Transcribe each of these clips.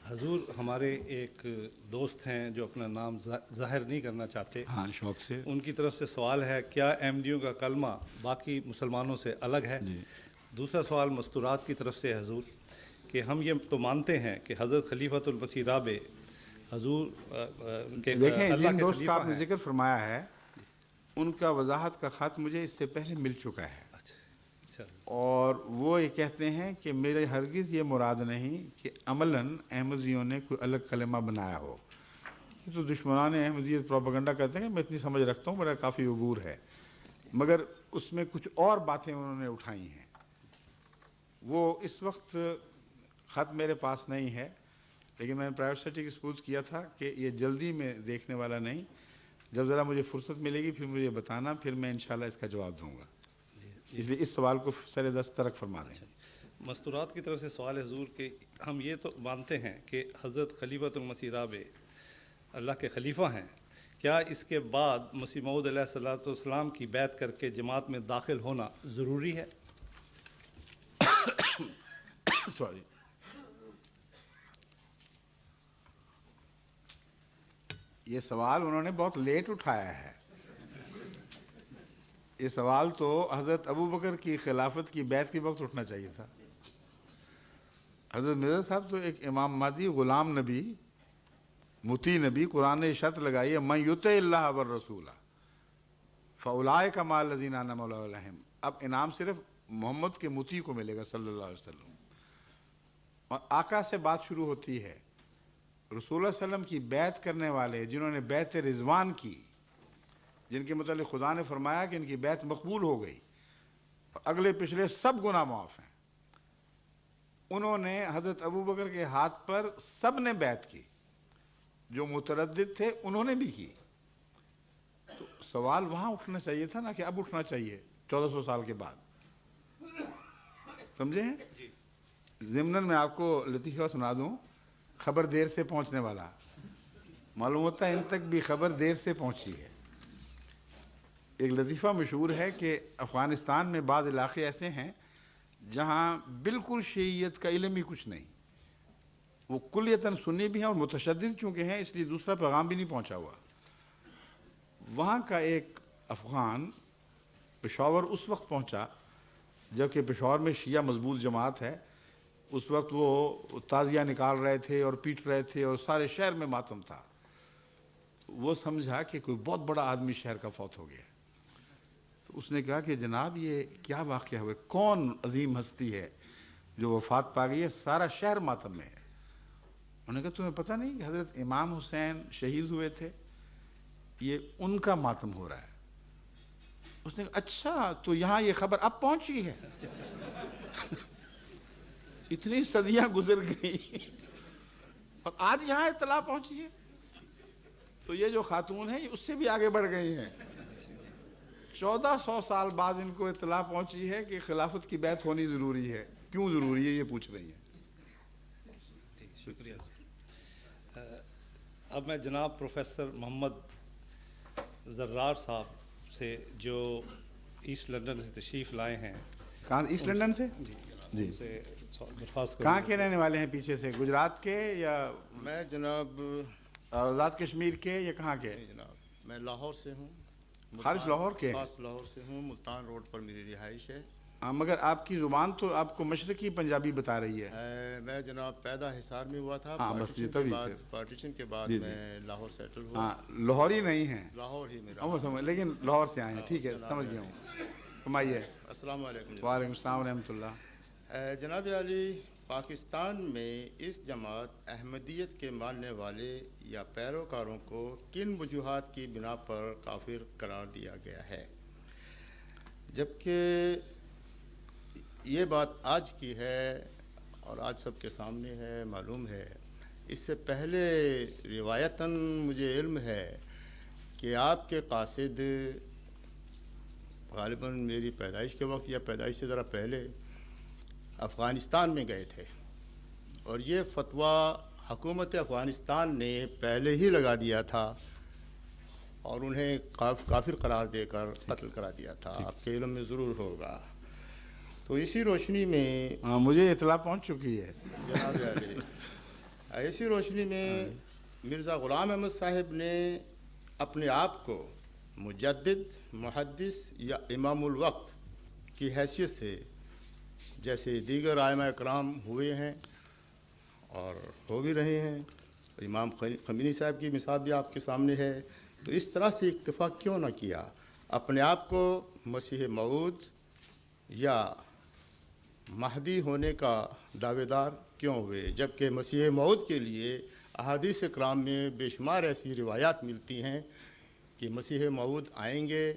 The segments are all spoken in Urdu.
حضور ہمارے ایک دوست ہیں جو اپنا نام ظاہر نہیں کرنا چاہتے، ہاں شوق سے. ان کی طرف سے سوال ہے، کیا احمدیوں کا کلمہ باقی مسلمانوں سے الگ ہے؟ جی. دوسرا سوال مستورات کی طرف سے حضور کہ ہم یہ تو مانتے ہیں کہ حضرت خلیفۃ المسیح رابع حضور کے دیکھیں اللہ جن کے دوست کا خلیفہ آپ نے ہیں. ذکر فرمایا ہے ان کا وضاحت کا خط مجھے اس سے پہلے مل چکا ہے، اچھا اور وہ یہ کہتے ہیں کہ میرے ہرگز یہ مراد نہیں کہ عملاً احمدیوں نے کوئی الگ کلمہ بنایا ہو. یہ تو دشمنان احمدیت پروپیگنڈا کرتے ہیں کہ میں اتنی سمجھ رکھتا ہوں، میرا کافی عبور ہے، مگر اس میں کچھ اور باتیں انہوں نے اٹھائی ہیں. وہ اس وقت خط میرے پاس نہیں ہے، لیکن میں نے پرائیویٹ سیکرٹری کو سپرد کیا تھا کہ یہ جلدی میں دیکھنے والا نہیں، جب ذرا مجھے فرصت ملے گی پھر مجھے بتانا، پھر میں انشاءاللہ اس کا جواب دوں گا. اس لیے اس سوال کو سر دست ترک فرما دیں. مستورات کی طرف سے سوال ہے حضور کہ ہم یہ تو مانتے ہیں کہ حضرت خلیفۃ المسیح رابع اللہ کے خلیفہ ہیں، کیا اس کے بعد مسیح موعود علیہ الصلوۃ والسلام کی بیعت کر کے جماعت میں داخل ہونا ضروری ہے؟ سوری، یہ سوال انہوں نے بہت لیٹ اٹھایا ہے. یہ سوال تو حضرت ابو بکر کی خلافت کی بیعت کے وقت اٹھنا چاہیے تھا. حضرت مرزا صاحب تو ایک امام مہدی، غلام نبی، مطیع نبی، قرآن نے شرط لگائی ہے من یطع اللہ والرسول فاولئک مع الذین انعم اللہ علیہم. اب انعام صرف محمد کے مطیع کو ملے گا صلی اللہ علیہ وسلم، اور آقا سے بات شروع ہوتی ہے. رسول اللہ علیہ وسلم کی بیعت کرنے والے جنہوں نے بیعت رضوان کی، جن کے متعلق خدا نے فرمایا کہ ان کی بیعت مقبول ہو گئی، اگلے پچھلے سب گناہ معاف ہیں، انہوں نے حضرت ابو بکر کے ہاتھ پر سب نے بیعت کی. جو متردد تھے انہوں نے بھی کی. تو سوال وہاں اٹھنا چاہیے تھا نا کہ اب اٹھنا چاہیے 1400 سال کے بعد. سمجھے ہیں؟ ضمناً میں آپ کو لطیفہ سنا دوں، خبر دیر سے پہنچنے والا، معلوم ہوتا ہے ان تک بھی خبر دیر سے پہنچی ہے. ایک لطیفہ مشہور ہے کہ افغانستان میں بعض علاقے ایسے ہیں جہاں بالکل شیعیت کا علم ہی کچھ نہیں، وہ کلیتاً سنی بھی ہیں اور متشدد چونکہ ہیں اس لیے دوسرا پیغام بھی نہیں پہنچا ہوا. وہاں کا ایک افغان پشاور اس وقت پہنچا جبکہ پشاور میں شیعہ مضبوط جماعت ہے. اس وقت وہ تعزیہ نکال رہے تھے اور پیٹ رہے تھے اور سارے شہر میں ماتم تھا. وہ سمجھا کہ کوئی بہت بڑا آدمی شہر کا فوت ہو گیا. تو اس نے کہا کہ جناب یہ کیا واقعہ ہوئے، کون عظیم ہستی ہے جو وفات پا گئی ہے، سارا شہر ماتم میں ہے. انہوں نے کہا تمہیں پتہ نہیں کہ حضرت امام حسین شہید ہوئے تھے، یہ ان کا ماتم ہو رہا ہے. اس نے کہا اچھا تو یہاں یہ خبر اب پہنچی ہے. اتنی صدیاں گزر گئی اور آج یہاں اطلاع پہنچی ہے. تو یہ جو خاتون ہیں اس سے بھی آگے بڑھ گئی ہیں. 1400 سال بعد ان کو اطلاع پہنچی ہے کہ خلافت کی بیعت ہونی ضروری ہے. کیوں ضروری ہے یہ پوچھ رہی ہیں. شکریہ. اب میں جناب پروفیسر محمد زرار صاحب سے جو ایسٹ لندن سے تشریف لائے ہیں. کہاں؟ ایسٹ لندن سے؟ جی. درخواست کہاں کے رہنے والے ہیں پیچھے سے؟ گجرات کے یا میں جناب آزاد کشمیر کے یا کہاں کے؟ جناب میں لاہور سے ہوں. خارج لاہور کے؟ خاص لاہور سے ہوں، ملتان روڈ پر میری رہائش ہے. مگر آپ کی زبان تو آپ کو مشرقی پنجابی بتا رہی ہے. میں جناب پیدا حصار میں ہوا تھا. بس یہ تبھی پارٹیشن کے بعد میں لاہور سیٹل ہوا. لاہوری نہیں ہیں؟ لاہور ہی میں لیکن لاہور سے آئے ہیں. ٹھیک ہے، سمجھ گیا ہوں. فرمائیے. السلام علیکم. وعلیکم السلام ورحمۃ اللہ. جناب علی، پاکستان میں اس جماعت احمدیت کے ماننے والے یا پیروکاروں کو کن وجوہات کی بنا پر کافر قرار دیا گیا ہے؟ جبکہ یہ بات آج کی ہے اور آج سب کے سامنے ہے، معلوم ہے. اس سے پہلے روایتاً مجھے علم ہے کہ آپ کے قاصد غالباً میری پیدائش کے وقت یا پیدائش سے ذرا پہلے افغانستان میں گئے تھے، اور یہ فتویٰ حکومت افغانستان نے پہلے ہی لگا دیا تھا اور انہیں کافر قرار دے کر قتل کرا دیا تھا. آپ کے علم میں ضرور ہوگا. تو اسی روشنی میں مجھے اطلاع پہنچ چکی ہے. جناب علی، ایسی روشنی میں مرزا غلام احمد صاحب نے اپنے آپ کو مجدد، محدث یا امام الوقت کی حیثیت سے، جیسے دیگر ائمہ اکرام ہوئے ہیں اور ہو بھی رہے ہیں، امام خمینی صاحب کی مثال بھی آپ کے سامنے ہے، تو اس طرح سے اکتفا کیوں نہ کیا؟ اپنے آپ کو مسیح موعود یا مہدی ہونے کا دعوے دار کیوں ہوئے؟ جبکہ مسیح موعود کے لیے احادیث کرام میں بے شمار ایسی روایات ملتی ہیں کہ مسیح موعود آئیں گے،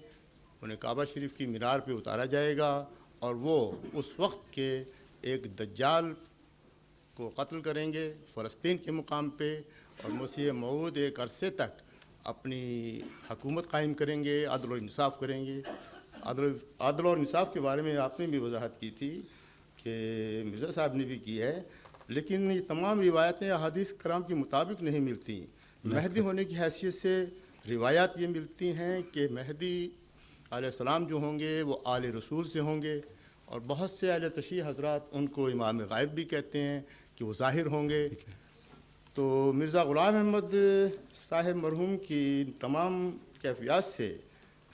انہیں کعبہ شریف کی مینار پہ اتارا جائے گا اور وہ اس وقت کے ایک دجال کو قتل کریں گے فلسطین کے مقام پہ، اور مسیح موعود ایک عرصے تک اپنی حکومت قائم کریں گے، عدل و انصاف کریں گے۔ عدل اور انصاف کے بارے میں آپ نے بھی وضاحت کی تھی کہ مرزا صاحب نے بھی کی ہے، لیکن یہ تمام روایتیں احادیث کرام کے مطابق نہیں ملتی۔ مہدی ہونے کی حیثیت سے روایات یہ ملتی ہیں کہ مہدی علیہ السلام جو ہوں گے وہ آل رسول سے ہوں گے، اور بہت سے اہل تشیع حضرات ان کو امام غائب بھی کہتے ہیں کہ وہ ظاہر ہوں گے۔ تو مرزا غلام احمد صاحب مرحوم کی تمام کیفیات سے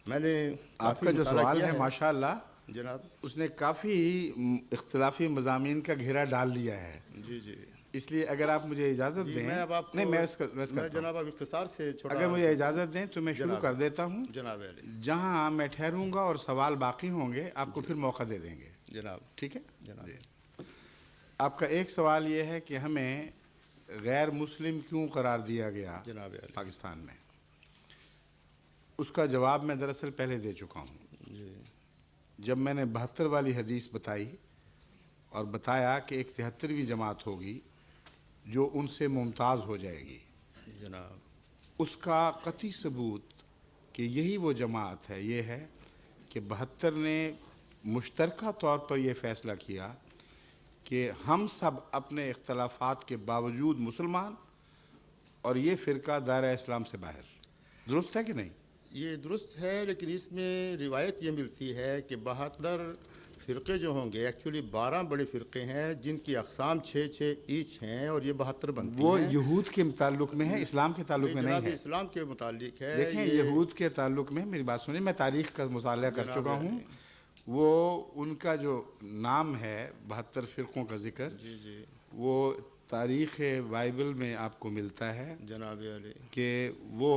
میں نے آپ کا جو سوال ہے ماشاءاللہ جناب، اس نے کافی اختلافی مضامین کا گھیرا ڈال لیا ہے، جی جی، اس لیے اگر آپ مجھے اجازت دیں، میں اب آپ کو میں جناب اب اختصار سے چھوٹا، اگر مجھے اجازت دیں تو میں شروع کر دیتا ہوں۔ جناب علی، جہاں میں ٹھہروں گا اور سوال باقی ہوں گے آپ کو پھر موقع دے دیں گے، جناب ٹھیک ہے؟ جناب آپ کا ایک سوال یہ ہے کہ ہمیں غیر مسلم کیوں قرار دیا گیا جناب علی، پاکستان میں؟ اس کا جواب میں دراصل پہلے دے چکا ہوں۔ جی جب میں نے 72 والی حدیث بتائی اور بتایا کہ ایک 73ویں جماعت ہوگی جو ان سے ممتاز ہو جائے گی، جناب، اس کا قطعی ثبوت کہ یہی وہ جماعت ہے یہ ہے کہ 72 نے مشترکہ طور پر یہ فیصلہ کیا کہ ہم سب اپنے اختلافات کے باوجود مسلمان، اور یہ فرقہ دائرہ اسلام سے باہر۔ درست ہے کہ نہیں؟ یہ درست ہے، لیکن اس میں روایت یہ ملتی ہے کہ 72 فرقے جو ہوں گے، ایکچولی 12 بڑے فرقے ہیں جن کی اقسام 6 ایچ ہیں، اور یہ 72 بنتی ہیں۔ وہ یہود کے تعلق میں ہے، اسلام کے تعلق میں نہیں جناب ہے۔ اسلام کے متعلق ہے۔ دیکھیں یہود کے تعلق میں میری بات سنیں، میں تاریخ کا مطالعہ کر چکا ہوں، وہ ان کا جو نام ہے 72 فرقوں کا ذکر، جی جی وہ تاریخ بائبل میں آپ کو ملتا ہے جناب علی، کہ وہ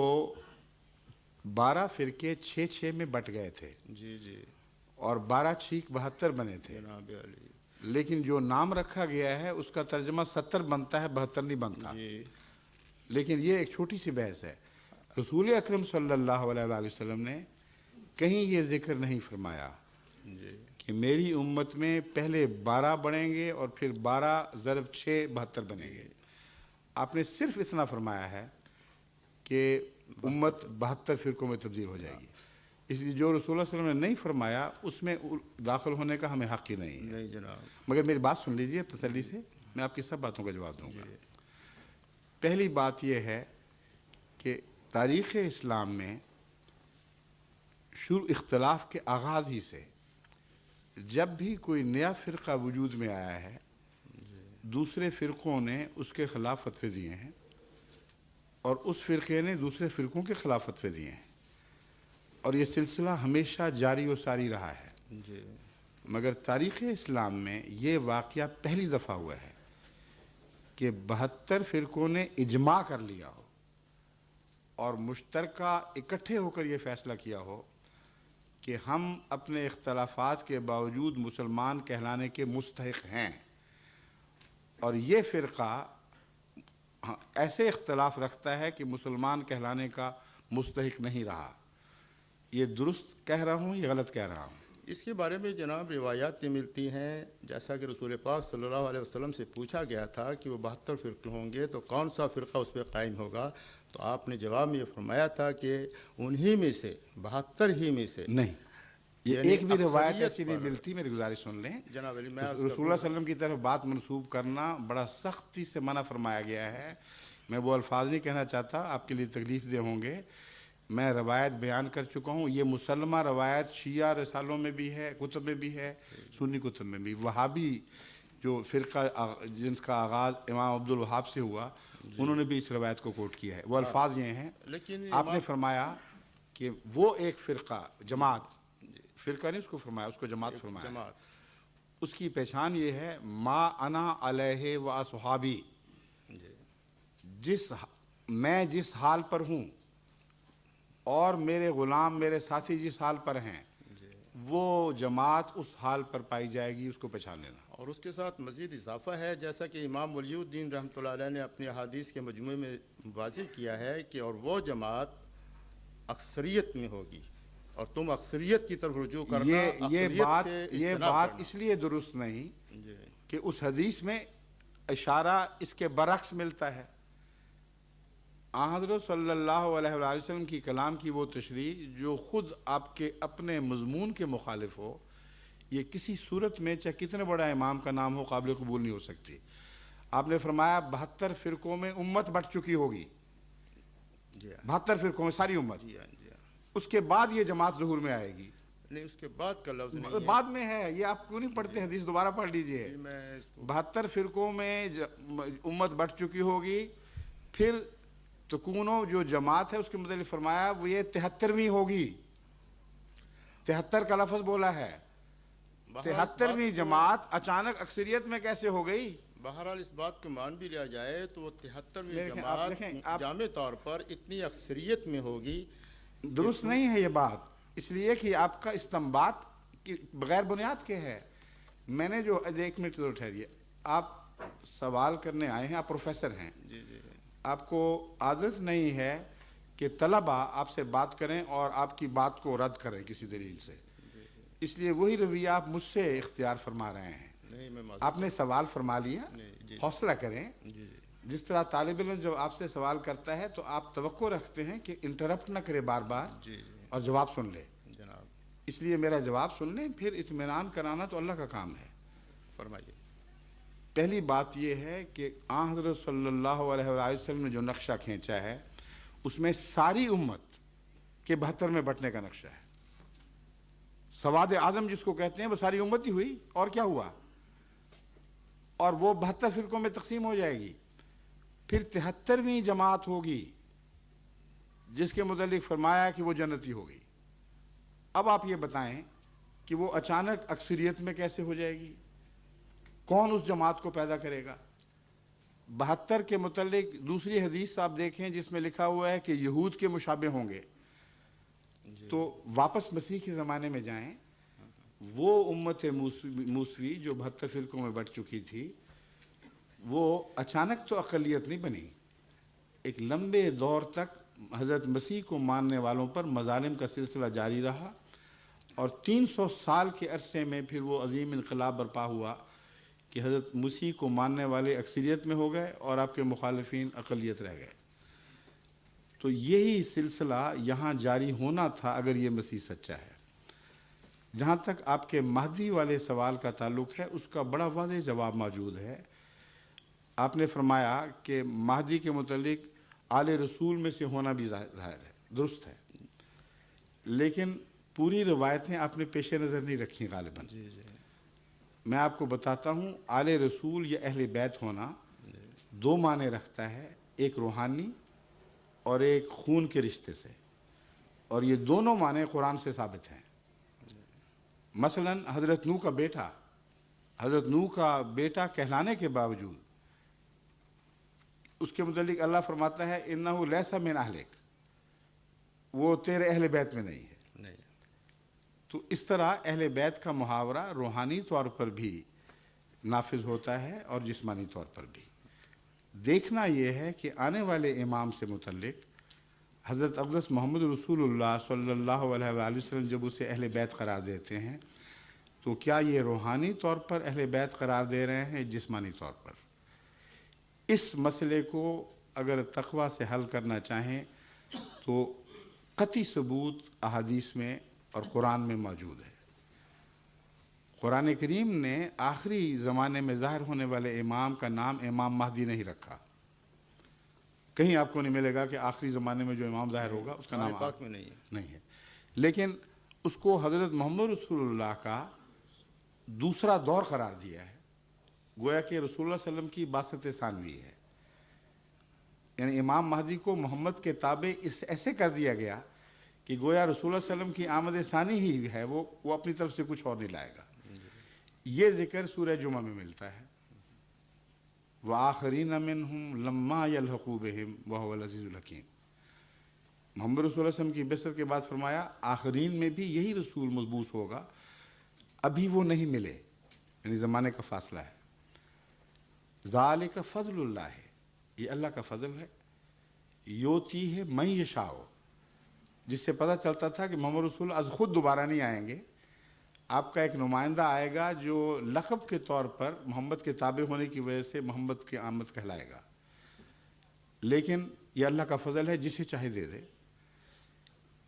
12 فرقے 6 میں بٹ گئے تھے، جی جی اور 12 چھیک 72 بنے تھے، جناب علی، لیکن جو نام رکھا گیا ہے اس کا ترجمہ 70 بنتا ہے، 72 نہیں بنتا۔ جی لیکن یہ ایک چھوٹی سی بحث ہے۔ رسول اکرم صلی اللہ علیہ وآلہ وسلم نے کہیں یہ ذکر نہیں فرمایا جی کہ میری امت میں پہلے 12 بڑھیں گے اور پھر 12 ضرب 6 72 بنیں گے۔ آپ نے صرف اتنا فرمایا ہے کہ امت 72 فرقوں میں تبدیل ہو جائے گی، اس لیے جو رسول اللہ صلی اللہ علیہ وسلم نے نہیں فرمایا اس میں داخل ہونے کا ہمیں حق ہی نہیں ہے۔ نہیں جناب، مگر میری بات سن لیجیے تسلی سے، میں آپ کی سب باتوں کا جواب دوں گا۔ پہلی بات یہ ہے کہ تاریخ اسلام میں شروع اختلاف کے آغاز ہی سے جب بھی کوئی نیا فرقہ وجود میں آیا ہے، دوسرے فرقوں نے اس کے خلاف فتوے دیے ہیں، اور اس فرقے نے دوسرے فرقوں کے خلاف فتوے دیے ہیں، اور یہ سلسلہ ہمیشہ جاری و ساری رہا ہے۔ جی مگر تاریخ اسلام میں یہ واقعہ پہلی دفعہ ہوا ہے کہ 72 فرقوں نے اجماع کر لیا ہو اور مشترکہ اکٹھے ہو کر یہ فیصلہ کیا ہو کہ ہم اپنے اختلافات کے باوجود مسلمان کہلانے کے مستحق ہیں، اور یہ فرقہ ایسے اختلاف رکھتا ہے کہ مسلمان کہلانے کا مستحق نہیں رہا۔ یہ درست کہہ رہا ہوں یا غلط کہہ رہا ہوں؟ اس کے بارے میں جناب روایات یہ ملتی ہیں، جیسا کہ رسول پاک صلی اللہ علیہ وسلم سے پوچھا گیا تھا کہ وہ 72 فرقے ہوں گے تو کون سا فرقہ اس پہ قائم ہوگا، تو آپ نے جواب میں یہ فرمایا تھا کہ انہی میں سے 72 ہی میں سے نہیں، یہ یعنی ایک بھی روایت اکثریت ایسی نہیں پر- ملتی، میری گزارش سن لیں۔ جناب علی، میں رسول اللہ صلی اللہ علیہ وسلم کی طرف بات منسوب کرنا بڑا سختی سے منع فرمایا گیا ہے۔ میں وہ الفاظ نہیں کہنا چاہتا، آپ کے لیے تکلیف دہ ہوں گے۔ میں روایت بیان کر چکا ہوں، یہ مسلمہ روایت شیعہ رسالوں میں بھی ہے، کتب میں بھی ہے، سنی کتب میں بھی۔ وہابی جو فرقہ جن کا آغاز امام عبدالوہاب سے ہوا، انہوں نے بھی اس روایت کو کوٹ کیا ہے. وہ الفاظ یہ ہیں، لیکن آپ نے فرمایا کہ وہ ایک فرقہ، جماعت، فرقہ نہیں اس کو فرمایا، اس کو جماعت فرمایا. جماعت اس کی پہچان یہ ہے ما انا علیہ و اصحابی، میں جس حال پر ہوں اور میرے غلام میرے ساتھی جس حال پر ہیں، وہ جماعت اس حال پر پائی جائے گی، اس کو پہچان لینا. اور اس کے ساتھ مزید اضافہ ہے، جیسا کہ امام ولی الدین رحمۃ اللہ علیہ نے اپنی احادیث کے مجموعے میں واضح کیا ہے کہ اور وہ جماعت اکثریت میں ہوگی، اور تم اکثریت کی طرف رجوع کرنا. یہ بات اس لیے درست نہیں کہ اس حدیث میں اشارہ اس کے برعکس ملتا ہے. حضرت صلی اللہ علیہ وآلہ وسلم کی کلام کی وہ تشریح جو خود آپ کے اپنے مضمون کے مخالف ہو، یہ کسی صورت میں چاہے کتنے بڑا امام کا نام ہو قابل قبول نہیں ہو سکتی. آپ نے فرمایا 72 فرقوں میں امت بٹ چکی ہوگی، 72 فرقوں میں ساری امت. اس کے بعد یہ جماعت ظہور میں آئے گی. نہیں، اس کے بعد کا لفظ نہیں ہے، بعد میں ہے. یہ آپ کیوں نہیں پڑھتے حدیث؟ دوبارہ پڑھ لیجئے. 72 فرقوں میں امت بٹ چکی ہوگی. پھر تکونو جو جماعت ہے اس کے متعلق فرمایا وہ یہ 73ویں ہوگی. 73 کا لفظ بولا ہے. 73ویں جماعت اچانک اکثریت میں کیسے ہو گئی؟ بہرحال اس بات کو مان بھی لیا جائے تو وہ 73ویں جماعت جامع طور پر اتنی اکثریت میں ہوگی. درست نہیں ہے یہ بات، اس لیے کہ آپ کا استنباط بغیر بنیاد کے ہے. میں نے جو 1 منٹ ضرور ٹھہریے، آپ سوال کرنے آئے ہیں، آپ پروفیسر ہیں. آپ کو عادت نہیں ہے کہ طلبہ آپ سے بات کریں اور آپ کی بات کو رد کریں کسی دلیل سے. اس لیے وہی رویہ آپ مجھ سے اختیار فرما رہے ہیں. آپ نے سوال فرما لیا، حوصلہ کریں. جس طرح طالب علم جب آپ سے سوال کرتا ہے تو آپ توقع رکھتے ہیں کہ انٹرپٹ نہ کرے بار بار اور جواب سن لے. اس لیے میرا جواب سن لیں، پھر اطمینان کرانا تو اللہ کا کام ہے. فرمائیے. پہلی بات یہ ہے کہ حضرت صلی اللہ علیہ وآلہ وسلم نے جو نقشہ کھینچا ہے اس میں ساری امت کے 72 میں بٹنے کا نقشہ ہے. سواد اعظم جس کو کہتے ہیں وہ ساری امت ہی ہوئی، اور کیا ہوا؟ اور وہ 72 فرقوں میں تقسیم ہو جائے گی. پھر 73ویں جماعت ہوگی جس کے متعلق فرمایا کہ وہ جنتی ہوگی. اب آپ یہ بتائیں کہ وہ اچانک اکثریت میں کیسے ہو جائے گی؟ کون اس جماعت کو پیدا کرے گا؟ 72 کے متعلق دوسری حدیث آپ دیکھیں جس میں لکھا ہوا ہے کہ یہود کے مشابہ ہوں گے. تو واپس مسیح کے زمانے میں جائیں، وہ امت موسوی جو 72 فرقوں میں بٹ چکی تھی، وہ اچانک تو اقلیت نہیں بنی. ایک لمبے دور تک حضرت مسیح کو ماننے والوں پر مظالم کا سلسلہ جاری رہا، اور 300 سال کے عرصے میں پھر وہ عظیم انقلاب برپا ہوا کہ حضرت مسیح کو ماننے والے اکثریت میں ہو گئے اور آپ کے مخالفین اقلیت رہ گئے. تو یہی سلسلہ یہاں جاری ہونا تھا اگر یہ مسیح سچا ہے. جہاں تک آپ کے مہدی والے سوال کا تعلق ہے، اس کا بڑا واضح جواب موجود ہے. آپ نے فرمایا کہ مہدی کے متعلق آل رسول میں سے ہونا بھی ظاہر ہے، درست ہے، لیکن پوری روایتیں آپ نے پیش نظر نہیں رکھی غالباً. میں آپ کو بتاتا ہوں، آل رسول یا اہل بیت ہونا 2 معنی رکھتا ہے، ایک روحانی اور ایک خون کے رشتے سے، اور یہ دونوں معنی قرآن سے ثابت ہیں. مثلا حضرت نوح کا بیٹا کہلانے کے باوجود اس کے متعلق اللہ فرماتا ہے انہو لیس من اہلک، وہ تیرے اہل بیت میں نہیں ہے. تو اس طرح اہل بیت کا محاورہ روحانی طور پر بھی نافذ ہوتا ہے اور جسمانی طور پر بھی. دیکھنا یہ ہے کہ آنے والے امام سے متعلق حضرت اقدس محمد رسول اللہ صلی اللہ علیہ وآلہ وسلم جب اسے اہل بیت قرار دیتے ہیں تو کیا یہ روحانی طور پر اہل بیت قرار دے رہے ہیں، جسمانی طور پر؟ اس مسئلے کو اگر تقوی سے حل کرنا چاہیں تو قطعی ثبوت احادیث میں اور قرآن میں موجود ہے. قرآن کریم نے آخری زمانے میں ظاہر ہونے والے امام کا نام امام مہدی نہیں رکھا. کہیں آپ کو نہیں ملے گا کہ آخری زمانے میں جو امام ظاہر ہوگا اس کا نام پاک میں نہیں ہے. لیکن اس کو حضرت محمد رسول اللہ کا دوسرا دور قرار دیا ہے. گویا کہ رسول اللہ صلی اللہ علیہ وسلم کی باسط ثانوی ہے، یعنی امام مہدی کو محمد کے تابع اس ایسے کر دیا گیا کہ گویا رسول اللہ صلی اللہ علیہ وسلم کی آمد ثانی ہی ہے، وہ اپنی طرف سے کچھ اور نہیں لائے گا۔ یہ ذکر سورہ جمعہ میں ملتا ہے، وَآخَرِينَ مِنْهُمْ لَمَّا يَلْحَقُوا بِهِمْ وَهُوَ الْعَزِيزُ الْحَكِيمُ۔ محمد رسول اللہ علیہ وسلم کی بعثت کے بعد فرمایا آخرین میں بھی یہی رسول مبعوث ہوگا، ابھی وہ نہیں ملے، یعنی زمانے کا فاصلہ ہے۔ ذَلِكَ فَضْلُ اللَّهِ، یہ اللہ کا فضل ہے، یوتی ہے مَن یشاء، جس سے پتہ چلتا تھا کہ محمد رسول از خود دوبارہ نہیں آئیں گے، آپ کا ایک نمائندہ آئے گا جو لقب کے طور پر محمد کے تابع ہونے کی وجہ سے محمد کی آمد کہلائے گا، لیکن یہ اللہ کا فضل ہے، جسے چاہے دے دے۔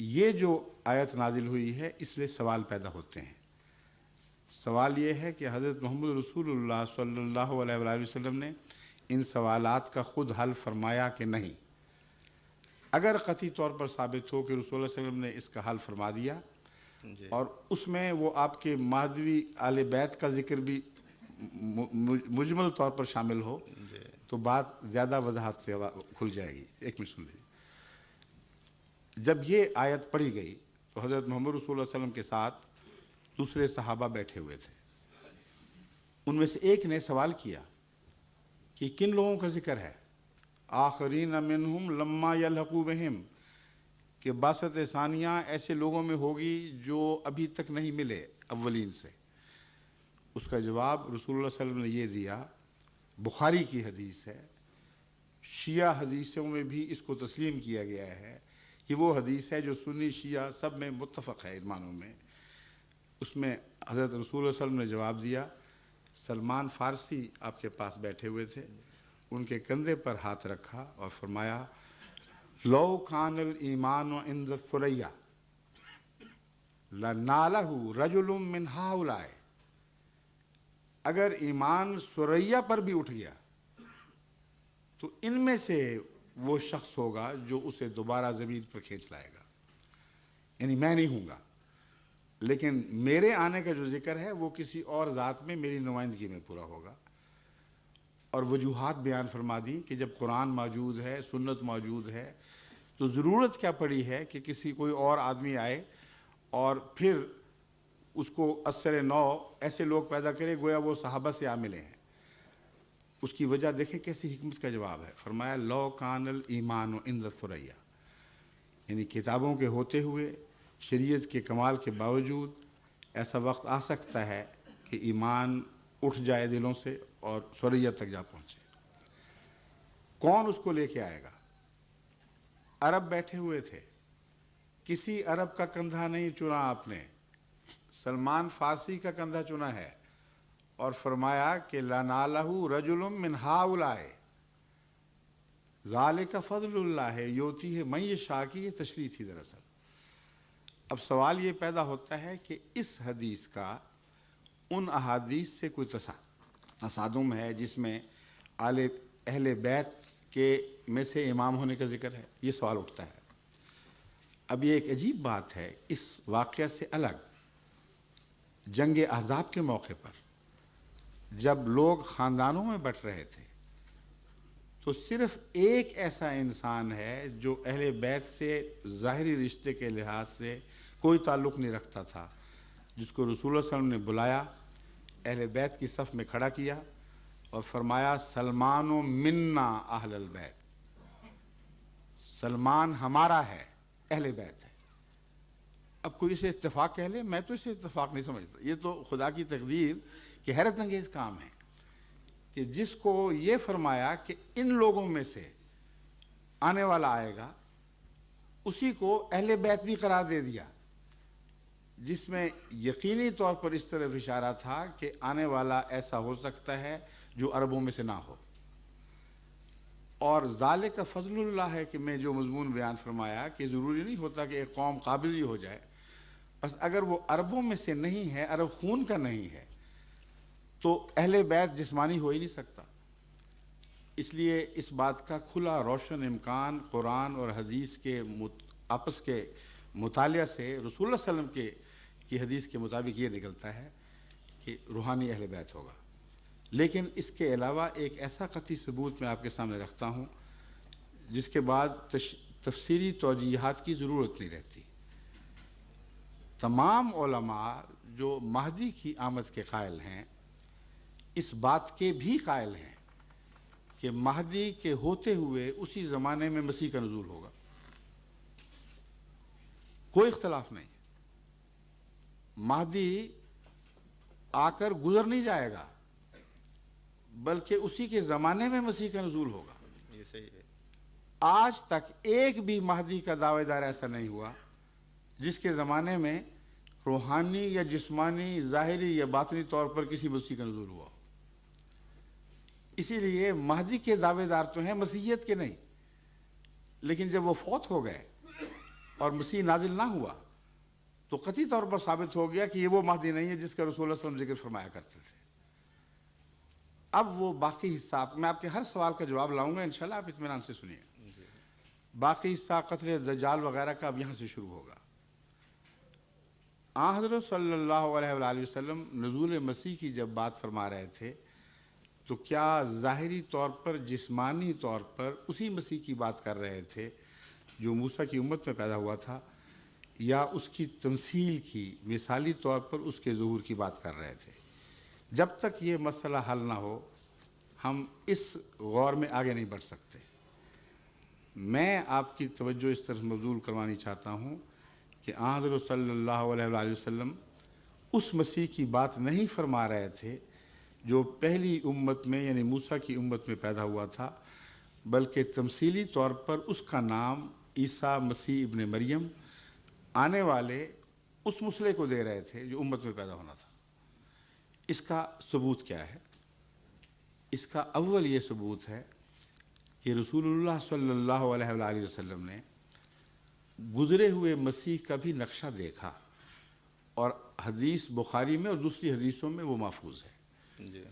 یہ جو آیت نازل ہوئی ہے اس میں سوال پیدا ہوتے ہیں۔ سوال یہ ہے کہ حضرت محمد رسول اللہ صلی اللہ علیہ وآلہ وسلم نے ان سوالات کا خود حل فرمایا کہ نہیں؟ اگر قطعی طور پر ثابت ہو کہ رسول اللہ صلی اللہ علیہ وسلم نے اس کا حل فرما دیا اور اس میں وہ آپ کے مہدوی آل بیت کا ذکر بھی مجمل طور پر شامل ہو تو بات زیادہ وضاحت سے کھل جائے گی۔ ایک منٹ سن لیجیے۔ جب یہ آیت پڑھی گئی تو حضرت محمد رسول اللہ صلی اللہ علیہ وسلم کے ساتھ دوسرے صحابہ بیٹھے ہوئے تھے، ان میں سے ایک نے سوال کیا کہ کن لوگوں کا ذکر ہے؟ آخرین منہم لما یلحقوا بہم، کہ بعثت ثانیہ ایسے لوگوں میں ہوگی جو ابھی تک نہیں ملے اولین سے۔ اس کا جواب رسول اللہ صلی اللہ علیہ وسلم نے یہ دیا، بخاری کی حدیث ہے، شیعہ حدیثوں میں بھی اس کو تسلیم کیا گیا ہے، یہ وہ حدیث ہے جو سنی شیعہ سب میں متفق ہے ایمانوں میں۔ اس میں حضرت رسول اللہ صلی اللہ علیہ وسلم نے جواب دیا، سلمان فارسی آپ کے پاس بیٹھے ہوئے تھے، ان کے کندھے پر ہاتھ رکھا اور فرمایا لو کان الایمان عند الثریا لنالہ رجل من ہؤلاء، اگر ایمان ثریا پر بھی اٹھ گیا تو ان میں سے وہ شخص ہوگا جو اسے دوبارہ زمین پر کھینچ لائے گا، یعنی میں نہیں ہوں گا، لیکن میرے آنے کا جو ذکر ہے وہ کسی اور ذات میں میری نمائندگی میں پورا ہوگا۔ اور وجوہات بیان فرما دی کہ جب قرآن موجود ہے، سنت موجود ہے، تو ضرورت کیا پڑی ہے کہ کسی کوئی اور آدمی آئے اور پھر اس کو اثر نو ایسے لوگ پیدا کرے گویا وہ صحابہ سے ملے ہیں۔ اس کی وجہ دیکھیں کیسی حکمت کا جواب ہے، فرمایا لو کان الایمان عند الثریا، یعنی کتابوں کے ہوتے ہوئے، شریعت کے کمال کے باوجود ایسا وقت آ سکتا ہے کہ ایمان اٹھ جائے دلوں سے اور ثریا تک جا پہنچے۔ کون اس کو لے کے آئے گا؟ عرب بیٹھے ہوئے تھے، کسی عرب کا کندھا نہیں چنا آپ نے، سلمان فارسی کا کندھا چنا ہے اور فرمایا کہ لَنَالَهُ رَجُلٌ مِّنْ هَؤُلَاءِ ذَلِكَ فَضْلُ اللَّهِ يُؤْتِيهِ مَن يَشَاءُ کی یہ تشریح تھی دراصل۔ اب سوال یہ پیدا ہوتا ہے کہ اس حدیث کا ان احادیث سے کوئی تصادم ہے جس میں اہل بیت کے میں سے امام ہونے کا ذکر ہے؟ یہ سوال اٹھتا ہے۔ اب یہ ایک عجیب بات ہے، اس واقعہ سے الگ جنگ احزاب کے موقع پر جب لوگ خاندانوں میں بٹ رہے تھے تو صرف ایک ایسا انسان ہے جو اہل بیت سے ظاہری رشتے کے لحاظ سے کوئی تعلق نہیں رکھتا تھا، جس کو رسول اللہ صلی اللہ علیہ وسلم نے بلایا، اہل بیت کی صف میں کھڑا کیا اور فرمایا سلمان منا اہل البیت، سلمان ہمارا ہے، اہل بیت ہے۔ اب کوئی اسے اتفاق کہہ لے، میں تو اسے اتفاق نہیں سمجھتا، یہ تو خدا کی تقدیر کہ حیرت انگیز کام ہے کہ جس کو یہ فرمایا کہ ان لوگوں میں سے آنے والا آئے گا، اسی کو اہل بیت بھی قرار دے دیا، جس میں یقینی طور پر اس طرف اشارہ تھا کہ آنے والا ایسا ہو سکتا ہے جو عربوں میں سے نہ ہو۔ اور ذالک فضل اللہ ہے کہ میں جو مضمون بیان فرمایا کہ ضروری نہیں ہوتا کہ ایک قوم قابض ہی ہو جائے، بس اگر وہ عربوں میں سے نہیں ہے، عرب خون کا نہیں ہے، تو اہل بیت جسمانی ہو ہی نہیں سکتا۔ اس لیے اس بات کا کھلا روشن امکان قرآن اور حدیث کے آپس کے مطالعہ سے رسول اللہ صلی اللہ علیہ وسلم کی حدیث کے مطابق یہ نکلتا ہے کہ روحانی اہل بیت ہوگا۔ لیکن اس کے علاوہ ایک ایسا قطعی ثبوت میں آپ کے سامنے رکھتا ہوں جس کے بعد تفسیری توجیہات کی ضرورت نہیں رہتی۔ تمام علماء جو مہدی کی آمد کے قائل ہیں اس بات کے بھی قائل ہیں کہ مہدی کے ہوتے ہوئے اسی زمانے میں مسیح کا نزول ہوگا، کوئی اختلاف نہیں۔ مہدی آ کر گزر نہیں جائے گا بلکہ اسی کے زمانے میں مسیح کا نزول ہوگا۔ یہ صحیح ہے۔ آج تک ایک بھی مہدی کا دعوے دار ایسا نہیں ہوا جس کے زمانے میں روحانی یا جسمانی، ظاہری یا باطنی طور پر کسی مسیح کا نزول ہوا ہو۔ اسی لیے مہدی کے دعوے دار تو ہیں مسیحیت کے نہیں، لیکن جب وہ فوت ہو گئے اور مسیح نازل نہ ہوا تو قطعی طور پر ثابت ہو گیا کہ یہ وہ مہدی نہیں ہے جس کا رسول اللہ صلی اللہ علیہ وسلم ذکر فرمایا کرتے تھے۔ اب وہ باقی حصہ میں آپ کے ہر سوال کا جواب لاؤں گا انشاءاللہ، آپ اطمینان سے سنیے۔ باقی حصہ قتل دجال وغیرہ کا اب یہاں سے شروع ہوگا۔ حضرت صلی اللہ علیہ وآلہ وسلم نزول مسیح کی جب بات فرما رہے تھے تو کیا ظاہری طور پر، جسمانی طور پر اسی مسیح کی بات کر رہے تھے جو موسیٰ کی امت میں پیدا ہوا تھا، یا اس کی تمثیل کی، مثالی طور پر اس کے ظہور کی بات کر رہے تھے؟ جب تک یہ مسئلہ حل نہ ہو ہم اس غور میں آگے نہیں بڑھ سکتے۔ میں آپ کی توجہ اس طرف مبذول کروانی چاہتا ہوں کہ حضرت صلی اللہ علیہ وآلہ وسلم اس مسیح کی بات نہیں فرما رہے تھے جو پہلی امت میں یعنی موسیٰ کی امت میں پیدا ہوا تھا، بلکہ تمثیلی طور پر اس کا نام عیسیٰ مسیح ابن مریم آنے والے اس مسلح کو دے رہے تھے جو امت میں پیدا ہونا تھا۔ اس کا ثبوت کیا ہے؟ اس کا اول یہ ثبوت ہے کہ رسول اللہ صلی اللہ علیہ وآلہ وسلم نے گزرے ہوئے مسیح کا بھی نقشہ دیکھا، اور حدیث بخاری میں اور دوسری حدیثوں میں وہ محفوظ ہے۔ جی۔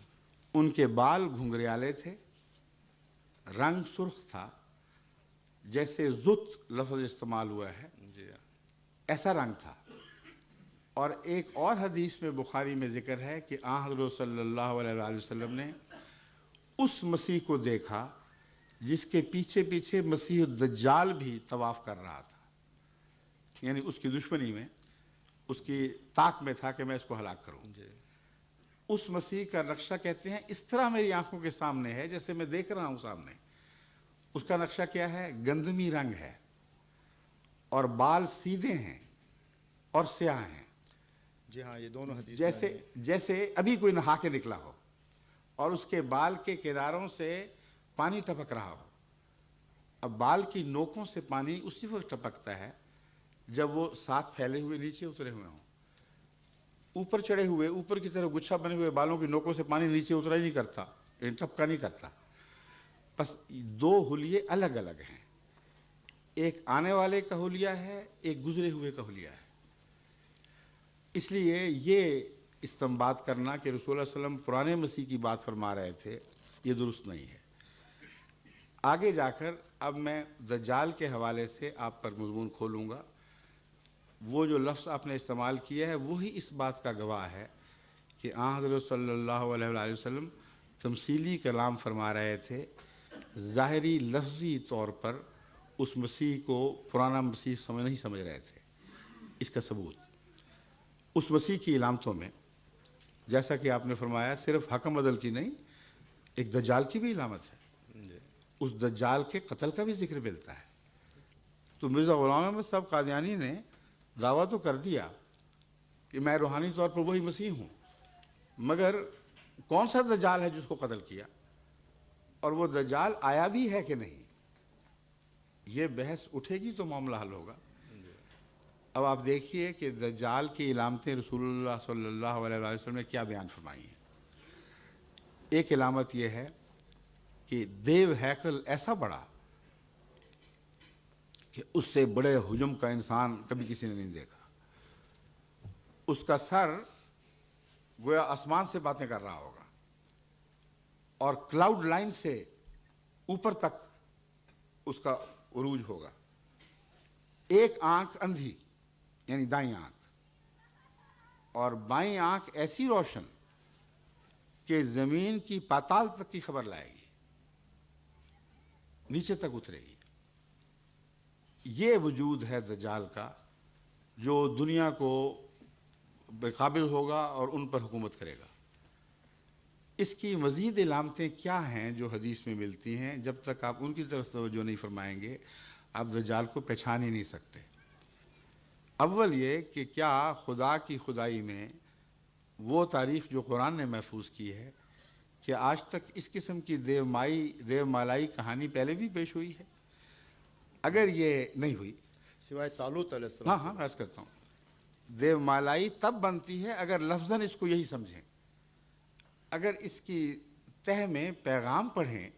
ان کے بال گھنگریالے تھے، رنگ سرخ تھا، جیسے زت لفظ استعمال ہوا ہے جی۔ ایسا رنگ تھا۔ اور ایک اور حدیث میں بخاری میں ذکر ہے کہ حضرت صلی اللہ علیہ وآلہ وسلم نے اس مسیح کو دیکھا جس کے پیچھے پیچھے مسیح الدجال بھی طواف کر رہا تھا، یعنی اس کی دشمنی میں، اس کی طاق میں تھا کہ میں اس کو ہلاک کروں۔ جی۔ اس مسیح کا نقشہ کہتے ہیں اس طرح میری آنکھوں کے سامنے ہے جیسے میں دیکھ رہا ہوں سامنے۔ اس کا نقشہ کیا ہے؟ گندمی رنگ ہے، اور بال سیدھے ہیں اور سیاہ ہیں، جی ہاں، یہ دونوں حدیث جیسے ابھی کوئی نہا کے نکلا ہو، اور اس کے بال کے کناروں سے پانی ٹپک رہا ہو۔ اب بال کی نوکوں سے پانی اسی وقت ٹپکتا ہے جب وہ ساتھ پھیلے ہوئے نیچے اترے ہوئے ہوں۔ اوپر چڑھے ہوئے، اوپر کی طرف گچھا بنے ہوئے بالوں کی نوکوں سے پانی نیچے اترا ہی نہیں کرتا، ٹپکا نہیں کرتا۔ بس دو حلیے الگ الگ ہیں، ایک آنے والے کا حلیہ ہے، ایک گزرے ہوئے کا حلیہ ہے۔ اس لیے یہ استنباط کرنا کہ رسول اللہ صلی اللہ علیہ وسلم پرانے مسیح کی بات فرما رہے تھے یہ درست نہیں ہے۔ آگے جا کر اب میں دجال کے حوالے سے آپ پر مضمون کھولوں گا۔ وہ جو لفظ آپ نے استعمال کیا ہے وہی اس بات کا گواہ ہے کہ حضرت صلی اللہ علیہ وآلہ وسلم تمثیلی کلام فرما رہے تھے، ظاہری لفظی طور پر اس مسیح کو پرانا مسیح نہیں سمجھ رہے تھے۔ اس کا ثبوت اس مسیح کی علامتوں میں، جیسا کہ آپ نے فرمایا، صرف حکم عدل کی نہیں، ایک دجال کی بھی علامت ہے۔ اس دجال کے قتل کا بھی ذکر ملتا ہے۔ تو مرزا غلام احمد صاحب قادیانی نے دعویٰ تو کر دیا کہ میں روحانی طور پر وہی مسیح ہوں، مگر کون سا دجال ہے جس کو قتل کیا، اور وہ دجال آیا بھی ہے کہ نہیں، یہ بحث اٹھے گی تو معاملہ حل ہوگا۔ اب آپ دیکھیے کہ دجال کی علامتیں رسول اللہ صلی اللہ علیہ وآلہ وسلم نے کیا بیان فرمائی ہیں۔ ایک علامت یہ ہے کہ دیو ہیکل ایسا بڑا کہ اس سے بڑے حجم کا انسان کبھی کسی نے نہیں دیکھا۔ اس کا سر گویا آسمان سے باتیں کر رہا ہوگا، اور کلاؤڈ لائن سے اوپر تک اس کا عروج ہوگا۔ ایک آنکھ اندھی یعنی دائیں آنکھ، اور بائیں آنکھ ایسی روشن کہ زمین کی پاتال تک کی خبر لائے گی، نیچے تک اترے گی۔ یہ وجود ہے دجال کا جو دنیا کو بقابل ہوگا اور ان پر حکومت کرے گا۔ اس کی مزید علامتیں کیا ہیں جو حدیث میں ملتی ہیں؟ جب تک آپ ان کی طرف توجہ نہیں فرمائیں گے آپ دجال کو پہچان ہی نہیں سکتے۔ اول یہ کہ کیا خدا کی خدائی میں وہ تاریخ جو قرآن نے محفوظ کی ہے کہ آج تک اس قسم کی دیو مالائی کہانی پہلے بھی پیش ہوئی ہے؟ اگر یہ نہیں ہوئی، سوائے طالوت علیہ السلام۔ ہاں عرض کرتا ہوں، دیو مالائی تب بنتی ہے اگر لفظاً اس کو یہی سمجھیں۔ اگر اس کی تہ میں پیغام پڑھیں